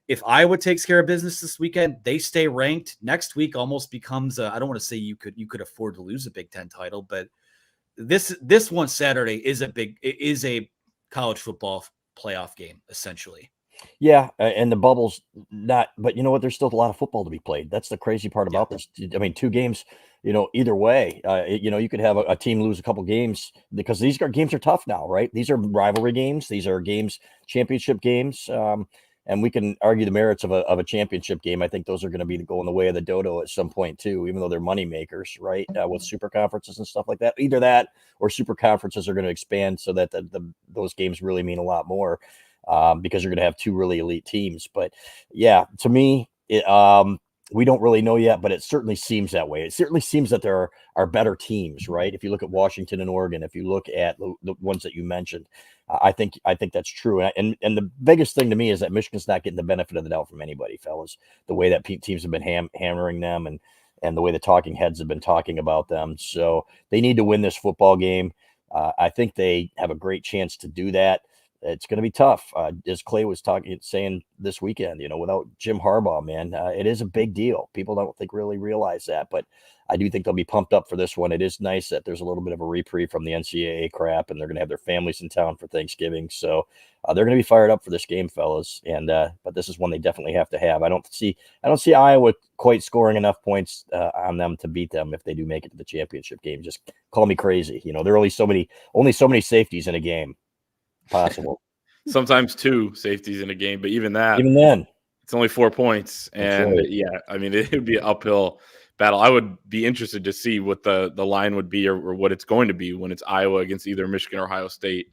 if Iowa takes care of business this weekend, they stay ranked. Next week almost becomes I don't want to say you could afford to lose a Big Ten title, but this one Saturday is a college football playoff game, essentially. Yeah, and the bubble's not, but you know what? There's still a lot of football to be played. That's the crazy part about this. I mean, 2 games, either way, you could have a team lose a couple games, because these games are tough now, right? These are rivalry games. These are championship games. And we can argue the merits of a championship game. I think those are going to be going the way of the dodo at some point too, even though they're money makers, right? With super conferences and stuff like that. Either that or super conferences are going to expand so that those games really mean a lot more. because you're going to have two really elite teams. But yeah, to me, we don't really know yet, but it certainly seems that way. It certainly seems that there are better teams, right? If you look at Washington and Oregon, if you look at the ones that you mentioned, I think that's true. And the biggest thing to me is that Michigan's not getting the benefit of the doubt from anybody, fellas. The way that teams have been hammering them, and the way the talking heads have been talking about them. So they need to win this football game. I think they have a great chance to do that. It's going to be tough. As Clay was saying this weekend, without Jim Harbaugh, man, it is a big deal. People don't really realize that, but I do think they'll be pumped up for this one. It is nice that there's a little bit of a reprieve from the NCAA crap, and they're going to have their families in town for Thanksgiving. So they're going to be fired up for this game, fellas. And but this is one they definitely have to have. I don't see Iowa quite scoring enough points on them to beat them if they do make it to the championship game. Just call me crazy. There are only so many safeties in a game possible. Sometimes 2 safeties in a game, but even then, it's only 4 points. And right. yeah, I mean, it would be an uphill battle. I would be interested to see what the line would be or what it's going to be when it's Iowa against either Michigan or Ohio State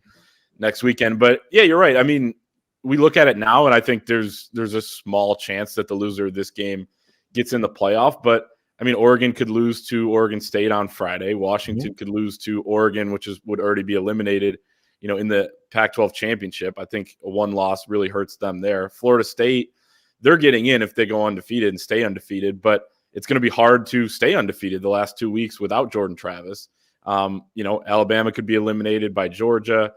next weekend. But yeah, you're right. I mean, we look at it now, and I think there's a small chance that the loser of this game gets in the playoff. But I mean, Oregon could lose to Oregon State on Friday. Washington could lose to Oregon, which would already be eliminated, in the Pac-12 championship. I think a one loss really hurts them there. Florida State, they're getting in if they go undefeated and stay undefeated, but it's going to be hard to stay undefeated the last 2 weeks without Jordan Travis. Alabama could be eliminated by Georgia.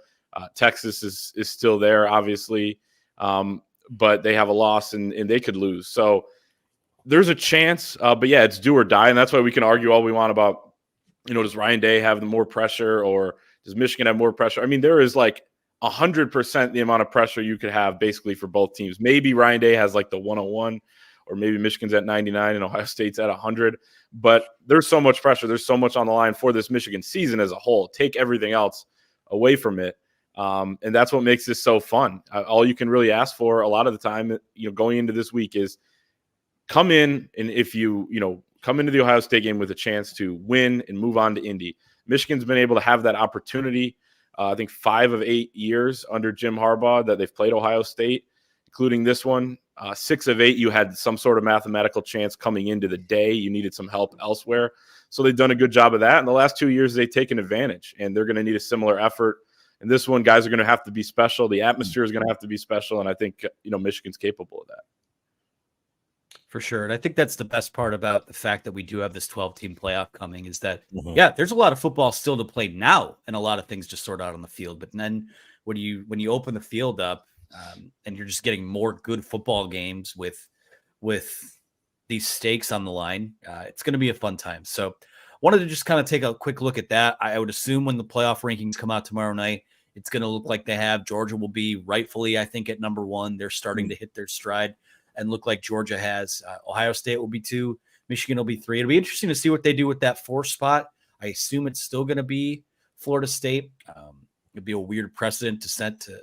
Texas is still there, obviously, but they have a loss and they could lose. So there's a chance, but yeah, it's do or die, and that's why we can argue all we want about, does Ryan Day have more pressure or does Michigan have more pressure? I mean, there is like 100% the amount of pressure you could have basically for both teams. Maybe Ryan Day has like the 101, or maybe Michigan's at 99 and Ohio State's at 100. But there's so much pressure. There's so much on the line for this Michigan season as a whole. Take everything else away from it. And that's what makes this so fun. All you can really ask for a lot of the time, going into this week is come in, and if you come into the Ohio State game with a chance to win and move on to Indy. Michigan's been able to have that opportunity, I think 5 of 8 years under Jim Harbaugh that they've played Ohio State, including this one. 6 of 8, you had some sort of mathematical chance coming into the day. You needed some help elsewhere. So they've done a good job of that. In the last 2 years, they've taken advantage, and they're going to need a similar effort. And this one, guys are going to have to be special. The atmosphere is going to have to be special, and I think Michigan's capable of that. For sure. And I think that's the best part about the fact that we do have this 12-team playoff coming is that, there's a lot of football still to play now and a lot of things just sort out on the field. But then when you open the field up and you're just getting more good football games with these stakes on the line, it's going to be a fun time. So wanted to just kind of take a quick look at that. I would assume when the playoff rankings come out tomorrow night, it's going to look like they have. Georgia will be rightfully, I think, at number 1. They're starting to hit their stride and look like Georgia has. Ohio State will be 2. Michigan will be 3. It'll be interesting to see what they do with that 4 spot. I assume it's still going to be Florida State. It'd be a weird precedent to set to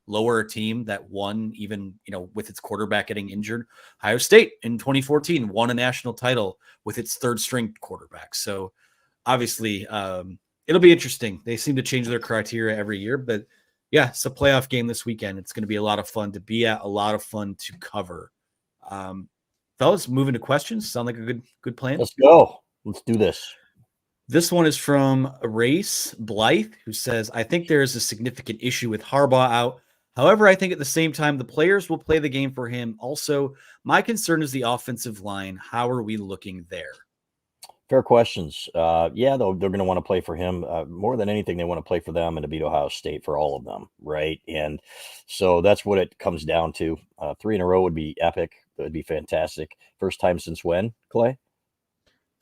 lower a team that won, even with its quarterback getting injured. Ohio State in 2014 won a national title with its 3rd-string quarterback. So obviously, it'll be interesting. They seem to change their criteria every year, but yeah, it's a playoff game this weekend. It's going to be a lot of fun to be at, a lot of fun to cover. Fellas, moving to questions. Sound like a good plan? Let's go. Let's do this. This one is from Race Blythe, who says, I think there is a significant issue with Harbaugh out. However, I think at the same time, the players will play the game for him. Also, my concern is the offensive line. How are we looking there? Fair questions. They're going to want to play for him. More than anything, they want to play for them and to beat Ohio State for all of them, right? And so that's what it comes down to. 3 in a row would be epic. It would be fantastic. First time since when, Clay?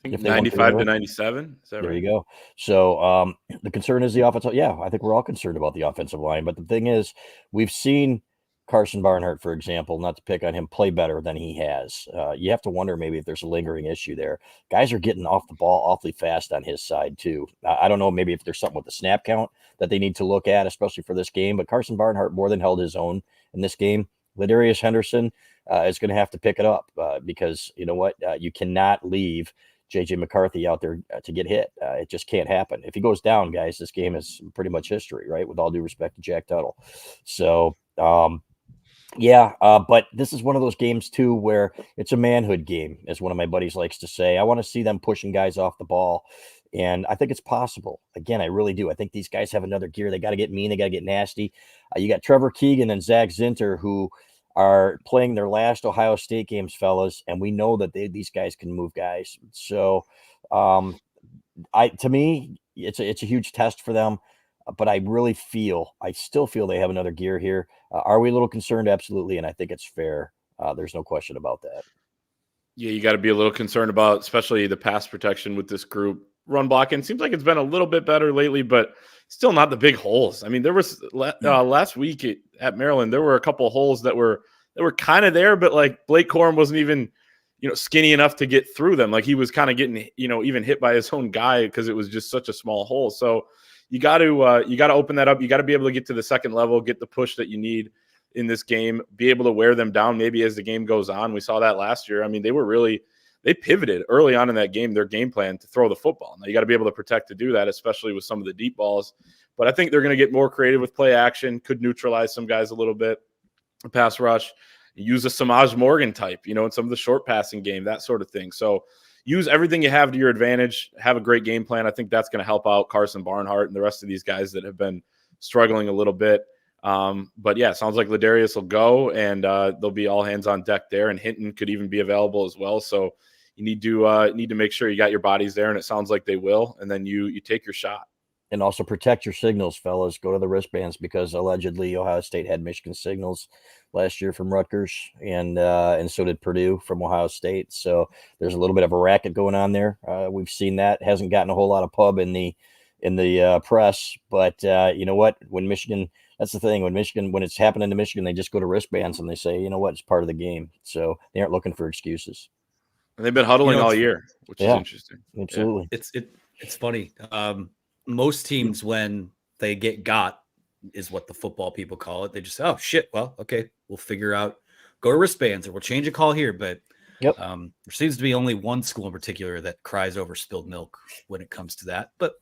I think 95 to 97. Is that there right? You go. So the concern is the offensive. Yeah, I think we're all concerned about the offensive line. But the thing is, we've seen Carson Barnhart, for example, not to pick on him, play better than he has. You have to wonder maybe if there's a lingering issue there. Guys are getting off the ball awfully fast on his side, too. I don't know, maybe if there's something with the snap count that they need to look at, especially for this game. But Carson Barnhart more than held his own in this game. Ladarius Henderson is going to have to pick it up because you know what? You cannot leave J.J. McCarthy out there to get hit. It just can't happen. If he goes down, guys, this game is pretty much history, right? With all due respect to Jack Tuttle. So But this is one of those games too where it's a manhood game, as one of my buddies likes to say. I want to see them pushing guys off the ball, and I think it's possible. Again, I really do. I think these guys have another gear. They got to get mean. They got to get nasty. You got Trevor Keegan and Zach Zinter, who are playing their last Ohio State games, fellas, and we know that these guys can move guys. So, to me, it's a huge test for them. But I still feel they have another gear here. Are we a little concerned? Absolutely. And I think it's fair. There's no question about that. Yeah, you got to be a little concerned about, especially the pass protection with this group. Run blocking seems like it's been a little bit better lately, but still not the big holes. I mean, there was last week at Maryland, there were a couple of holes that were kind of there, but like Blake Corum wasn't even, skinny enough to get through them. Like he was kind of getting, even hit by his own guy because it was just such a small hole. So you got to open that up. You got to be able to get to the second level, get the push that you need in this game, be able to wear them down maybe as the game goes on. We saw that last year. I mean, they pivoted early on in that game, their game plan to throw the football. Now you got to be able to protect to do that, especially with some of the deep balls. But I think they're going to get more creative with play action, could neutralize some guys a little bit. Pass rush, use a Samaj Morgan type, in some of the short passing game, that sort of thing. So use everything you have to your advantage, have a great game plan. I think that's going to help out Carson Barnhart and the rest of these guys that have been struggling a little bit. But yeah, it sounds like Ladarius will go, and there'll be all hands on deck there, and Hinton could even be available as well. So you need to make sure you got your bodies there, and it sounds like they will, and then you take your shot. And also protect your signals, fellas. Go to the wristbands, because allegedly Ohio State had Michigan signals last year from Rutgers, and so did Purdue from Ohio State. So there's a little bit of a racket going on there. We've seen that. Hasn't gotten a whole lot of pub in the press, but you know what? When Michigan, that's the thing. When it's happening to Michigan, they just go to wristbands and they say, you know what, it's part of the game. So they aren't looking for excuses. And they've been huddling all year, which is interesting. Absolutely. Yeah. It's funny. Most teams, when they get got, is what the football people call it. They just say, oh shit, well, okay, we'll figure out, go to wristbands, or we'll change a call here. But there seems to be only one school in particular that cries over spilled milk when it comes to that. But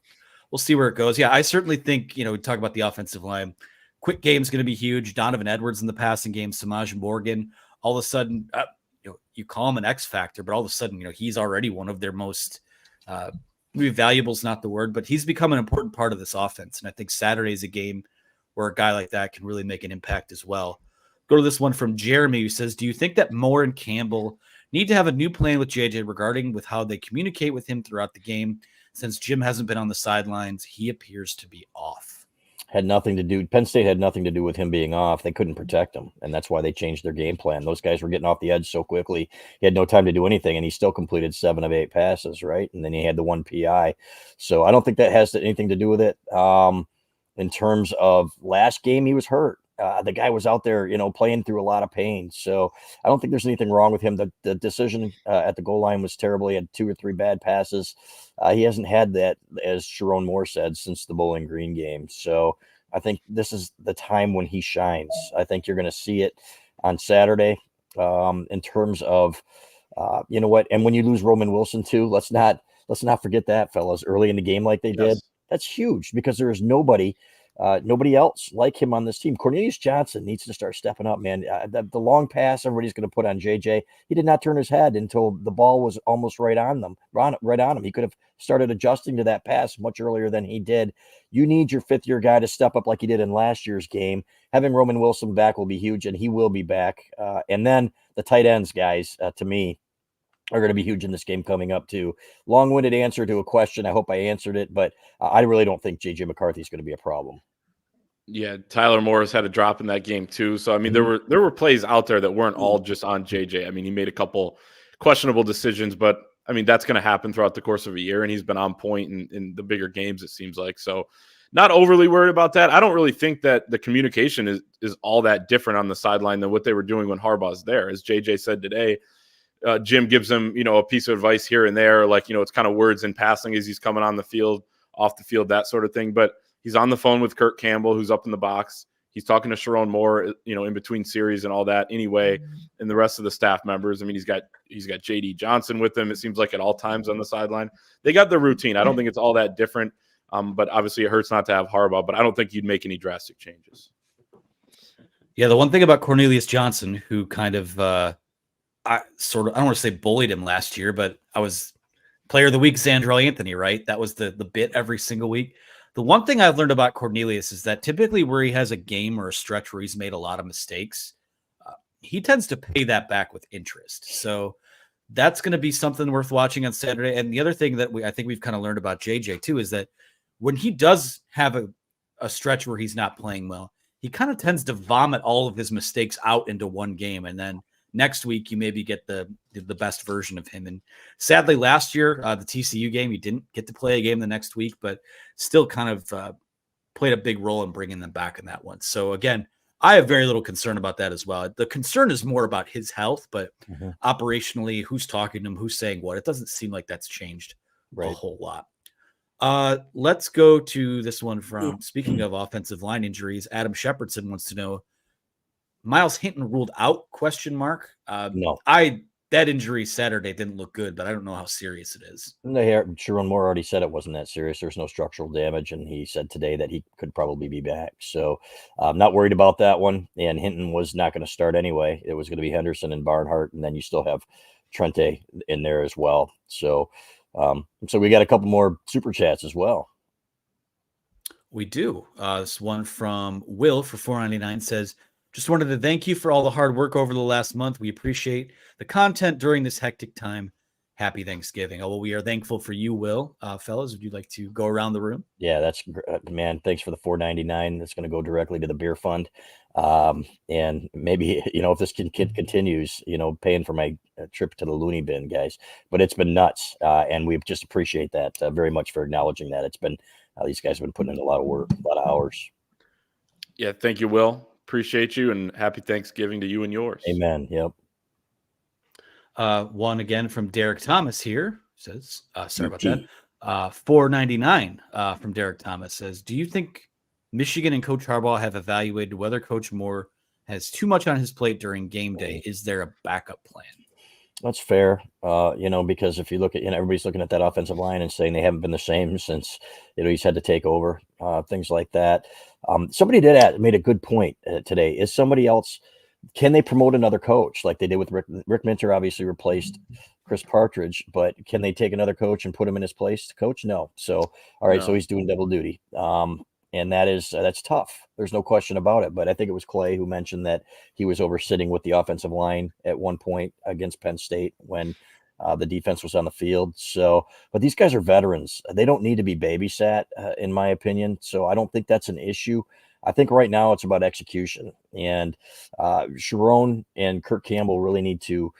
we'll see where it goes. Yeah, I certainly think, we talk about the offensive line. Quick game's going to be huge. Donovan Edwards in the passing game, Samaj Morgan. All of a sudden, you call him an X factor, but all of a sudden, he's already one of their most maybe valuable is not the word, but he's become an important part of this offense. And I think Saturday is a game where a guy like that can really make an impact as well. Go to this one from Jeremy, who says, do you think that Moore and Campbell need to have a new plan with JJ regarding with how they communicate with him throughout the game? Since Jim hasn't been on the sidelines, he appears to be off. Penn State had nothing to do with him being off. They couldn't protect him, and that's why they changed their game plan. Those guys were getting off the edge so quickly. He had no time to do anything, and he still completed 7 of 8 passes, right? And then he had the 1 PI. So I don't think that has anything to do with it. In terms of last game, he was hurt. The guy was out there, playing through a lot of pain. So I don't think there's anything wrong with him. The decision at the goal line was terrible. He had 2 or 3 bad passes. He hasn't had that, as Sharon Moore said, since the Bowling Green game. So I think this is the time when he shines. I think you're going to see it on Saturday in terms of, you know what? And when you lose Roman Wilson too, let's not forget that, fellas, early in the game like they did. That's huge, because there is nobody else like him on this team. Cornelius Johnson needs to start stepping up, man. The long pass everybody's going to put on JJ. He did not turn his head until the ball was almost right on him. He could have started adjusting to that pass much earlier than he did. You need your 5th-year guy to step up like he did in last year's game. Having Roman Wilson back will be huge, and he will be back. And then the tight ends, guys, to me, are going to be huge in this game coming up too. Long-winded answer to a question. I hope I answered it, but I really don't think J.J. McCarthy is going to be a problem. Yeah, Tyler Morris had a drop in that game too. So I mean, there were plays out there that weren't all just on JJ. I mean, he made a couple questionable decisions, but I mean, that's going to happen throughout the course of a year, and he's been on point in the bigger games, it seems like. So not overly worried about that. I don't really think that the communication is all that different on the sideline than what they were doing when Harbaugh's there. As JJ said today, Jim gives him, a piece of advice here and there, like, it's kind of words in passing as he's coming on the field, off the field, that sort of thing. But he's on the phone with Kurt Campbell, who's up in the box. He's talking to Sharon Moore, in between series and all that anyway, and the rest of the staff members. I mean, he's got JD Johnson with him, it seems like, at all times on the sideline. They got their routine. I don't think it's all that different, but obviously it hurts not to have Harbaugh, but I don't think you'd make any drastic changes. Yeah, the one thing about Cornelius Johnson, who kind of, I don't want to say bullied him last year, but I was player of the week, Sandrell Anthony, right? That was the bit every single week. The one thing I've learned about Cornelius is that typically where he has a game or a stretch where he's made a lot of mistakes, he tends to pay that back with interest. So that's going to be something worth watching on Saturday. And the other thing that I think we've kind of learned about JJ too is that when he does have a stretch where he's not playing well, he kind of tends to vomit all of his mistakes out into one game. And then next week, you maybe get the best version of him. And sadly, last year, the TCU game, he didn't get to play a game the next week, but still kind of played a big role in bringing them back in that one. So again, I have very little concern about that as well. The concern is more about his health, but operationally, who's talking to him, who's saying what, it doesn't seem like that's changed a whole lot. Let's go to this one from, speaking of offensive line injuries, Adam Shepardson wants to know, Miles Hinton ruled out, ? No. That injury Saturday didn't look good, but I don't know how serious it is. Sharon Moore already said it wasn't that serious. There's no structural damage, and he said today that he could probably be back. So I'm not worried about that one. And Hinton was not going to start anyway. It was going to be Henderson and Barnhart, and then you still have Trente in there as well. So we got a couple more super chats as well. We do. This one from Will for $4.99 says, just wanted to thank you for all the hard work over the last month. We appreciate the content during this hectic time. Happy Thanksgiving. Oh, well, we are thankful for you, Will. Fellas, would you like to go around the room? Yeah, that's man. Thanks for the $4.99. That's going to go directly to the beer fund. And maybe, if this continues, paying for my trip to the loony bin, guys. But it's been nuts. And we just appreciate that very much for acknowledging that. It's been, these guys have been putting in a lot of work, a lot of hours. Yeah, thank you, Will. Appreciate you, and happy Thanksgiving to you and yours. Amen. Yep. One again from Derek Thomas here says, sorry about that. $4.99 from Derek Thomas says, do you think Michigan and Coach Harbaugh have evaluated whether Coach Moore has too much on his plate during game day? Is there a backup plan? That's fair. Because if you look at, everybody's looking at that offensive line and saying they haven't been the same since, he's had to take over, things like that. Somebody made a good point today. Is somebody else, can they promote another coach like they did with Rick Minter? Obviously replaced Chris Partridge, but can they take another coach and put him in his place to coach? No. So, all right. No. So he's doing double duty. And that's tough. There's no question about it. But I think it was Clay who mentioned that he was over-sitting with the offensive line at one point against Penn State when the defense was on the field. So, but these guys are veterans. They don't need to be babysat, in my opinion. So I don't think that's an issue. I think right now it's about execution. And Sharon and Kirk Campbell really need to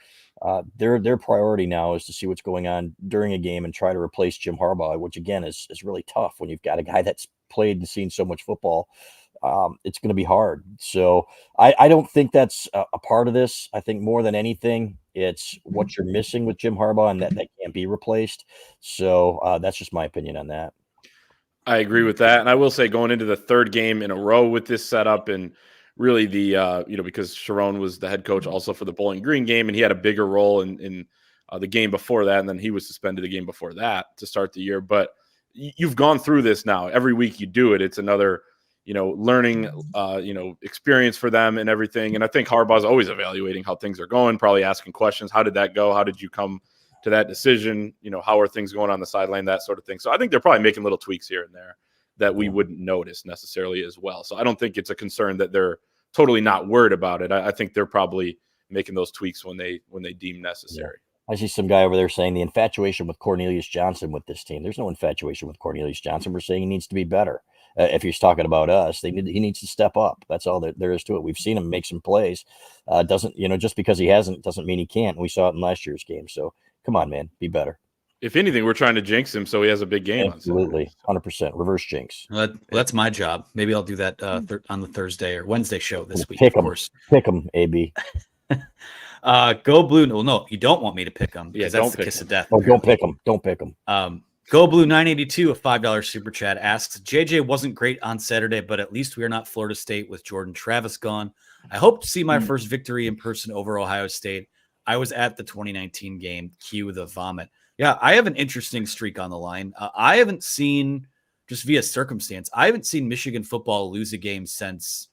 their priority now is to see what's going on during a game and try to replace Jim Harbaugh, which again is really tough when you've got a guy that's played and seen so much football. It's going to be hard. So I don't think that's a part of this. I think more than anything, it's what you're missing with Jim Harbaugh and that can't be replaced. So that's just my opinion on that. I agree with that. And I will say going into the third game in a row with this setup and really the, because Sharon was the head coach also for the Bowling Green game, and he had a bigger role in the game before that. And then he was suspended the game before that to start the year. But you've gone through this now. Every week you do it. It's another, learning, experience for them and everything. And I think Harbaugh's always evaluating how things are going, probably asking questions. How did that go? How did you come to that decision? How are things going on the sideline, that sort of thing. So I think they're probably making little tweaks here and there that we wouldn't notice necessarily as well. So I don't think it's a concern that they're totally not worried about it. I think they're probably making those tweaks when they deem necessary. Yeah. I see some guy over there saying the infatuation with Cornelius Johnson with this team. There's no infatuation with Cornelius Johnson. We're saying he needs to be better. If he's talking about us, he needs to step up. That's all there is to it. We've seen him make some plays. Just because he hasn't doesn't mean he can't. We saw it in last year's game. So come on, man, be better. If anything, we're trying to jinx him so he has a big game. Absolutely, 100% reverse jinx. Well, that's my job. Maybe I'll do that on the Thursday or Wednesday show this week. Pick him, AB. Go Blue. No, you don't want me to pick him. Yeah, that's the kiss of death. Oh, don't pick him. Don't pick him. Go Blue 982, a $5 super chat, asks, JJ wasn't great on Saturday, but at least we are not Florida State with Jordan Travis gone. I hope to see my first victory in person over Ohio State. I was at the 2019 game. Cue the vomit. Yeah, I have an interesting streak on the line. I haven't seen, just via circumstance, I haven't seen Michigan football lose a game since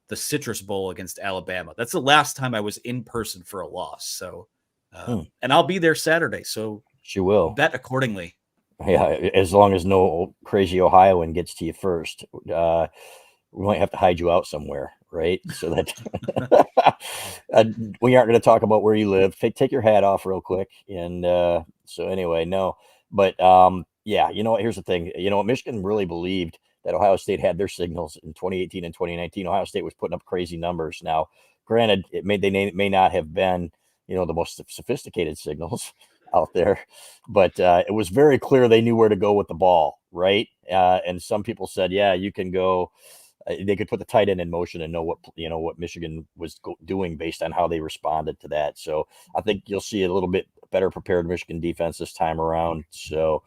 the Citrus Bowl against Alabama. That's the last time I was in person for a loss. So, and I'll be there Saturday. So she will bet accordingly. Yeah, as long as no crazy Ohioan gets to you first. We might have to hide you out somewhere, right? So that we aren't going to talk about where you live. Take your hat off real quick. And so anyway, no. But yeah, you know what? Here's the thing. You know, Michigan really believed that Ohio State had their signals in 2018 and 2019. Ohio State was putting up crazy numbers. Now, granted, they may not have been, you know, the most sophisticated signals out there, but it was very clear they knew where to go with the ball, right? And some people said, yeah, you can go. They could put the tight end in motion and know what Michigan was doing based on how they responded to that. So I think you'll see a little bit better prepared Michigan defense this time around. So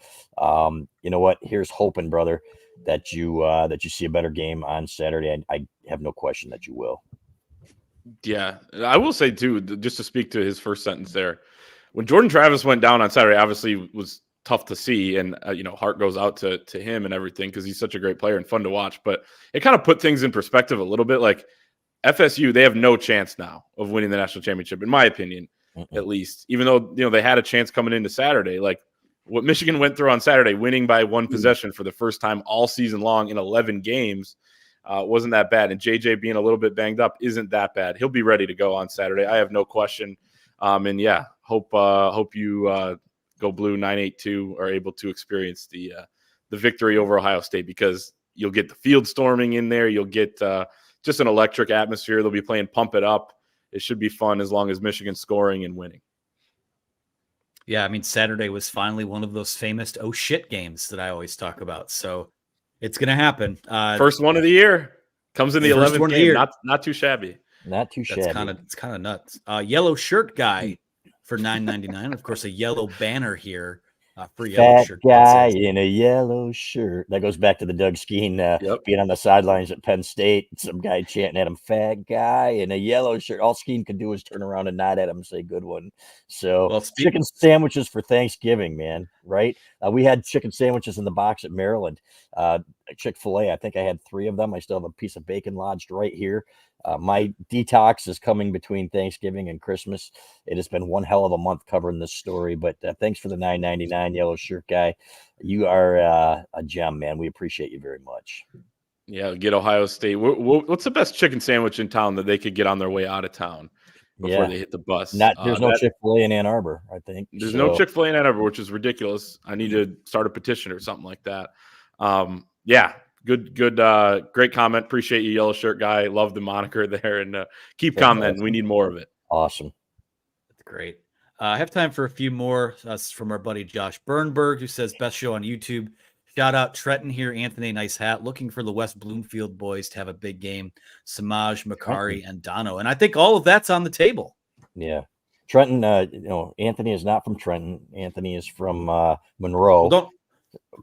you know what? Here's hoping, brother, that you see a better game on Saturday. I have no question that you will. Yeah, I will say too, just to speak to his first sentence there, when Jordan Travis went down on Saturday, obviously was tough to see, and heart goes out to him and everything because he's such a great player and fun to watch. But it kind of put things in perspective a little bit. Like FSU, they have no chance now of winning the national championship, in my opinion, at least. Even though they had a chance coming into Saturday, like what Michigan went through on Saturday, winning by one possession for the first time all season long in 11 games, wasn't that bad. And JJ being a little bit banged up isn't that bad. He'll be ready to go on Saturday. I have no question. And yeah, hope you. Go Blue 982 are able to experience the victory over Ohio State, because you'll get the field storming in there. You'll get just an electric atmosphere. They'll be playing Pump It Up. It should be fun as long as Michigan's scoring and winning. Yeah, I mean, Saturday was finally one of those famous oh shit games that I always talk about. So it's going to happen. First one of the year. Comes in the 11th game. Not too shabby. Not too shabby. It's kind of nuts. Yellow shirt guy for $9.99. Of course, a yellow banner here for yellow shirt guy in a yellow shirt. That goes back to the Doug Skeen being on the sidelines at Penn State. Some guy chanting at him, "Fat guy in a yellow shirt." All Skeen could do was turn around and nod at him and say, "Good one." So chicken sandwiches for Thanksgiving, man. Right? We had chicken sandwiches in the box at Maryland. Chick-fil-A. I think I had 3 of them. I still have a piece of bacon lodged right here. My detox is coming between Thanksgiving and Christmas. It has been one hell of a month covering this story, but thanks for the $9.99 yellow shirt guy. You are a gem, man. We appreciate you very much. Yeah, get Ohio State. What's the best chicken sandwich in town that they could get on their way out of town before they hit the bus? There's no Chick-fil-A in Ann Arbor, I think. There's no Chick-fil-A in Ann Arbor, which is ridiculous. I need to start a petition or something like that. Yeah. Good, great comment. Appreciate you, yellow shirt guy. Love the moniker there, and keep commenting. We need more of it. Awesome. That's great. I have time for a few more. That's from our buddy Josh Bernberg, who says, best show on YouTube. Shout out Trenton here. Anthony, nice hat. Looking for the West Bloomfield boys to have a big game. Samaj, McCarthy, and Dono. And I think all of that's on the table. Yeah. Trenton, Anthony is not from Trenton. Anthony is from Monroe. Well,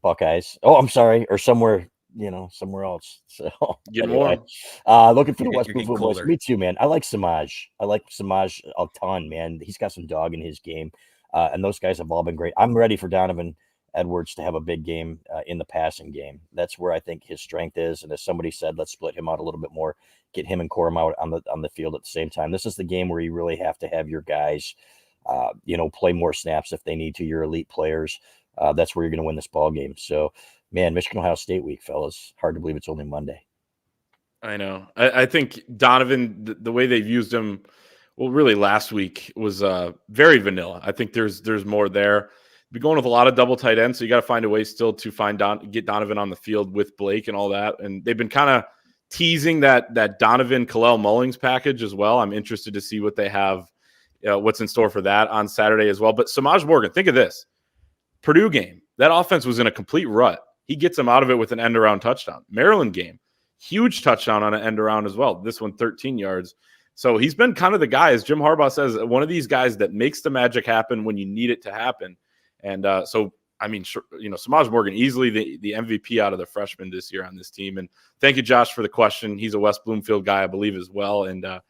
Buckeyes. Oh, I'm sorry. Or somewhere else. So anyway, looking for the West Bloomfield boys. Me too, man. I like Samaj. A ton, man. He's got some dog in his game. And those guys have all been great. I'm ready for Donovan Edwards to have a big game in the passing game. That's where I think his strength is. And as somebody said, let's split him out a little bit more, get him and Corum out on the field at the same time. This is the game where you really have to have your guys, play more snaps if they need to, your elite players. That's where you're going to win this ball game. So, man, Michigan Ohio State week, fellas. Hard to believe it's only Monday. I know. I think Donovan, the way they've used him, well, really last week was very vanilla. I think there's more there. Be going with a lot of double tight ends, so you got to find a way still to get Donovan on the field with Blake and all that. And they've been kind of teasing that Donovan Kalel Mullings package as well. I'm interested to see what they have, what's in store for that on Saturday as well. But Samaj Morgan, think of this. Purdue game, that offense was in a complete rut. He gets them out of it with an end-around touchdown. Maryland game, huge touchdown on an end-around as well. This one, 13 yards. So he's been kind of the guy, as Jim Harbaugh says, one of these guys that makes the magic happen when you need it to happen. And Samaj Morgan, easily the MVP out of the freshmen this year on this team. And thank you, Josh, for the question. He's a West Bloomfield guy, I believe, as well, and a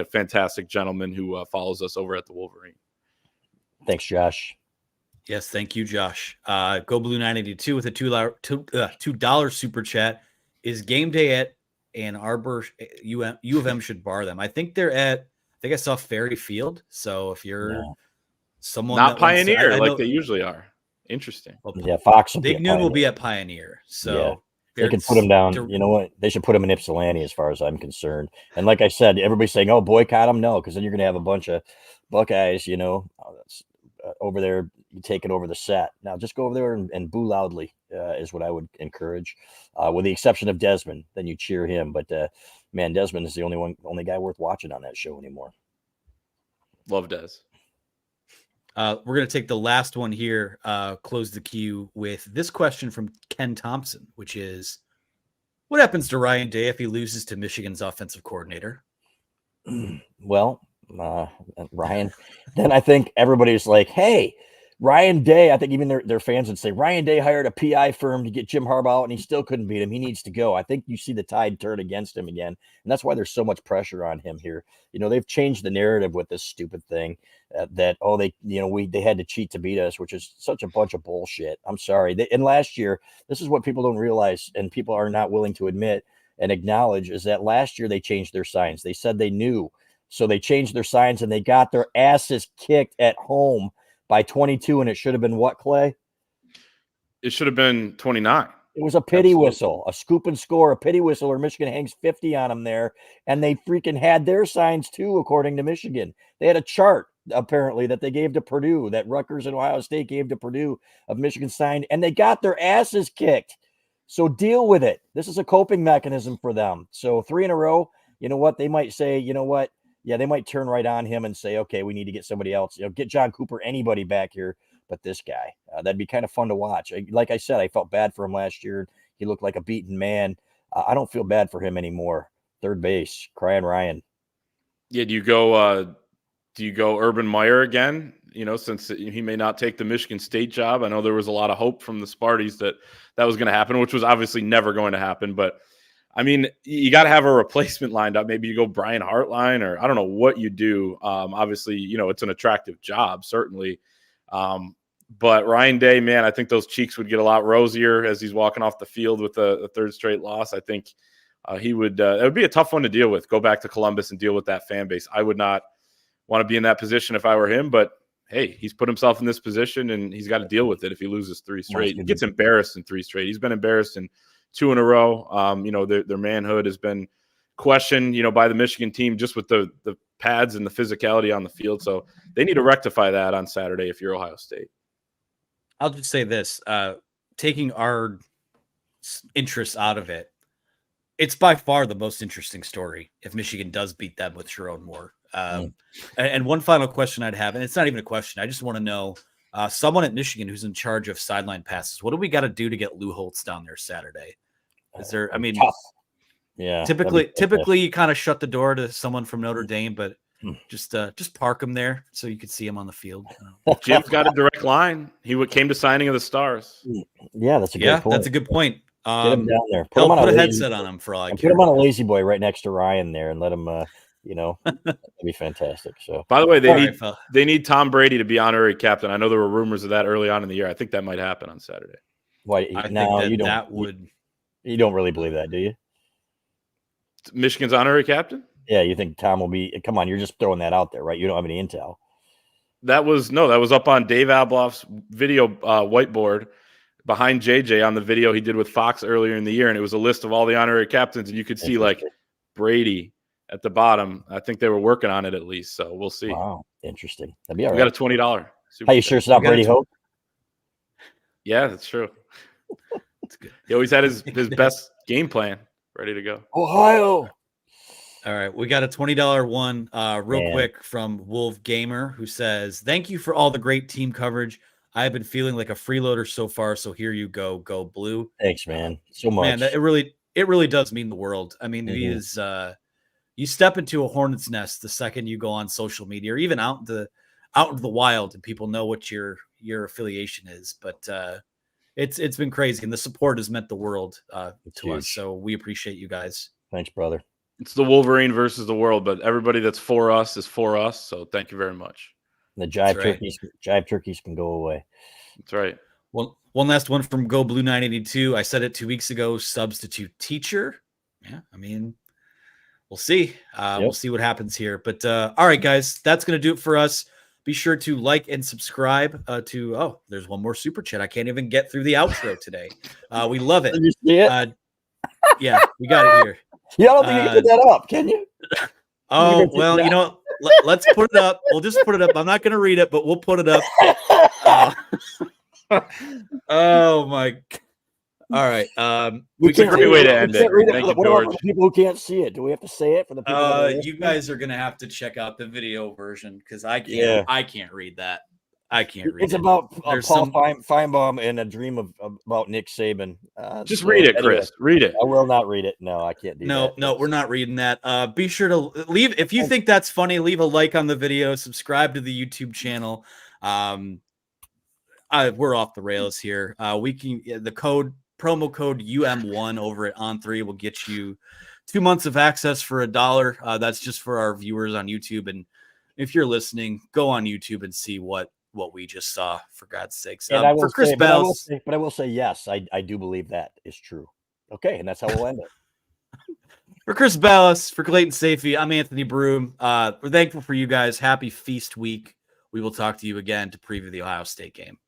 fantastic gentleman who follows us over at the Wolverine. Thanks, Josh. Yes, thank you, Josh. GoBlue 982 with a $2 super chat. Is game day at Ann Arbor, U of M should bar them. I think I saw Ferry Field. So if you're someone Not that wants to, Pioneer I like know, they usually are. Interesting. well, Yeah, Fox will be Big at Noon will be Pioneer. at Pioneer. Yeah. So They could put them down. You know what? They should put them in Ypsilanti as far as I'm concerned. And like I said, everybody's saying, oh, boycott them. No, because then you're going to have a bunch of Buckeyes, over there taking over the set. Now just go over there and boo loudly is what I would encourage, with the exception of Desmond. Then you cheer him. But, man, Desmond is the only guy worth watching on that show anymore. Love Des. We're going to take the last one here, close the queue with this question from Ken Thompson, which is, what happens to Ryan Day if he loses to Michigan's offensive coordinator? Well, Ryan, then I think everybody's like, hey, Ryan Day, I think even their fans would say, Ryan Day hired a PI firm to get Jim Harbaugh out, and he still couldn't beat him. He needs to go. I think you see the tide turn against him again, and that's why there's so much pressure on him here. They've changed the narrative with this stupid thing they had to cheat to beat us, which is such a bunch of bullshit. I'm sorry. And last year, this is what people don't realize, and people are not willing to admit and acknowledge, is that last year they changed their signs. They said they knew, so they changed their signs, and they got their asses kicked at home by 22, and it should have been what, Clay? It should have been 29. It was a pity whistle, a scoop and score, a pity whistle, or Michigan hangs 50 on them there, and they freaking had their signs too, according to Michigan. They had a chart, apparently, that they gave to Purdue, that Rutgers and Ohio State gave to Purdue of Michigan signed, and they got their asses kicked. So deal with it. This is a coping mechanism for them. So 3 in a row, you know what? They might say, you know what? Yeah, they might turn right on him and say, okay, we need to get somebody else. Get John Cooper, anybody back here but this guy. That'd be kind of fun to watch. Like I said, I felt bad for him last year. He looked like a beaten man. I don't feel bad for him anymore. Third base, crying Ryan. Yeah, do you go Urban Meyer again? Since he may not take the Michigan State job. I know there was a lot of hope from the Sparties that was going to happen, which was obviously never going to happen. But I mean, you got to have a replacement lined up. Maybe you go Brian Hartline, or I don't know what you do. Obviously, it's an attractive job, certainly. But Ryan Day, man, I think those cheeks would get a lot rosier as he's walking off the field with a third straight loss. I think he would. It would be a tough one to deal with. Go back to Columbus and deal with that fan base. I would not want to be in that position if I were him. But hey, he's put himself in this position, and he's got to deal with it if he loses 3 straight. He gets embarrassed in 3 straight. He's been embarrassed in 2 in a row. Their manhood has been questioned, by the Michigan team, just with the pads and the physicality on the field. So they need to rectify that on Saturday if you're Ohio State. I'll just say this, taking our interests out of it, it's by far the most interesting story if Michigan does beat them with Sharon Moore. And one final question I'd have, and it's not even a question, I just want to know, someone at Michigan who's in charge of sideline passes, what do we got to do to get Lou Holtz down there Saturday? Is there, I mean, tough. Yeah, typically you kind of shut the door to someone from Notre Dame, but just park him there so you could see him on the field. Jim's got a direct line. He came to signing of the Stars. Yeah, that's a good point. That's a good point. Get him down there. Put a headset on him for all I care. Put him on a lazy boy right next to Ryan there, and let him. That'd be fantastic. So, by the way, they need Tom Brady to be honorary captain. I know there were rumors of that early on in the year. I think that might happen on Saturday. Why? I think that would. You don't really believe that, do you? Michigan's honorary captain? Yeah, you think Tom will be? Come on, you're just throwing that out there, right? You don't have any intel. That was up on Dave Abloff's video whiteboard behind JJ on the video he did with Fox earlier in the year, and it was a list of all the honorary captains, and you could see like Brady at the bottom. I think they were working on it at least, so we'll see. Wow, interesting. That'd be all right. We got a $20. Are you sure it's not Brady Hope? Yeah, that's true. He always had his best game plan ready to go. Ohio. All right, we got a $20 one real quick from Wolf Gamer, who says, "Thank you for all the great team coverage. I've been feeling like a freeloader so far, so here you go, go blue." Thanks, man. So much. Man, it really does mean the world. I mean, it is you step into a hornet's nest the second you go on social media, or even out into the wild, and people know what your affiliation is. But it's been crazy, and the support has meant the world to us. So we appreciate you guys. Thanks, brother. It's the Wolverine versus the world, but everybody that's for us is for us. So thank you very much. The jive turkeys can go away. That's right. Well, one last one from GoBlue 982. I said it 2 weeks ago. Substitute teacher. Yeah, I mean, we'll see. Yep. We'll see what happens here. But all right, guys, that's going to do it for us. Be sure to like and subscribe to. There's one more super chat. I can't even get through the outro today. We love it. Did you see it? Yeah, we got it here. Yeah, I don't think you can put that up, can you? Oh, well, you know, let's put it up. We'll just put it up. I'm not going to read it, but we'll put it up. Oh my. All right. We can't great way to end it. Thank you, George. For the people who can't see it, do we have to say it for the people? You guys are gonna have to check out the video version because I can't. Yeah. I can't read that. I can't read. It's about Paul Feinbaum and a dream about Nick Saban. Just read it, Chris. Read it. I will not read it. No, I can't do that. No, we're not reading that. Be sure to leave if you think that's funny. Leave a like on the video. Subscribe to the YouTube channel. We're off the rails here. We can promo code UM1 over at On3 will get you 2 months of access for $1. That's just for our viewers on YouTube. And if you're listening, go on YouTube and see what we just saw, for God's sakes. And I will say, but I will say, yes, I do believe that is true. Okay, and that's how we'll end it. For Chris Ballas, for Clayton Safey, I'm Anthony Broom. We're thankful for you guys. Happy Feast Week. We will talk to you again to preview the Ohio State game.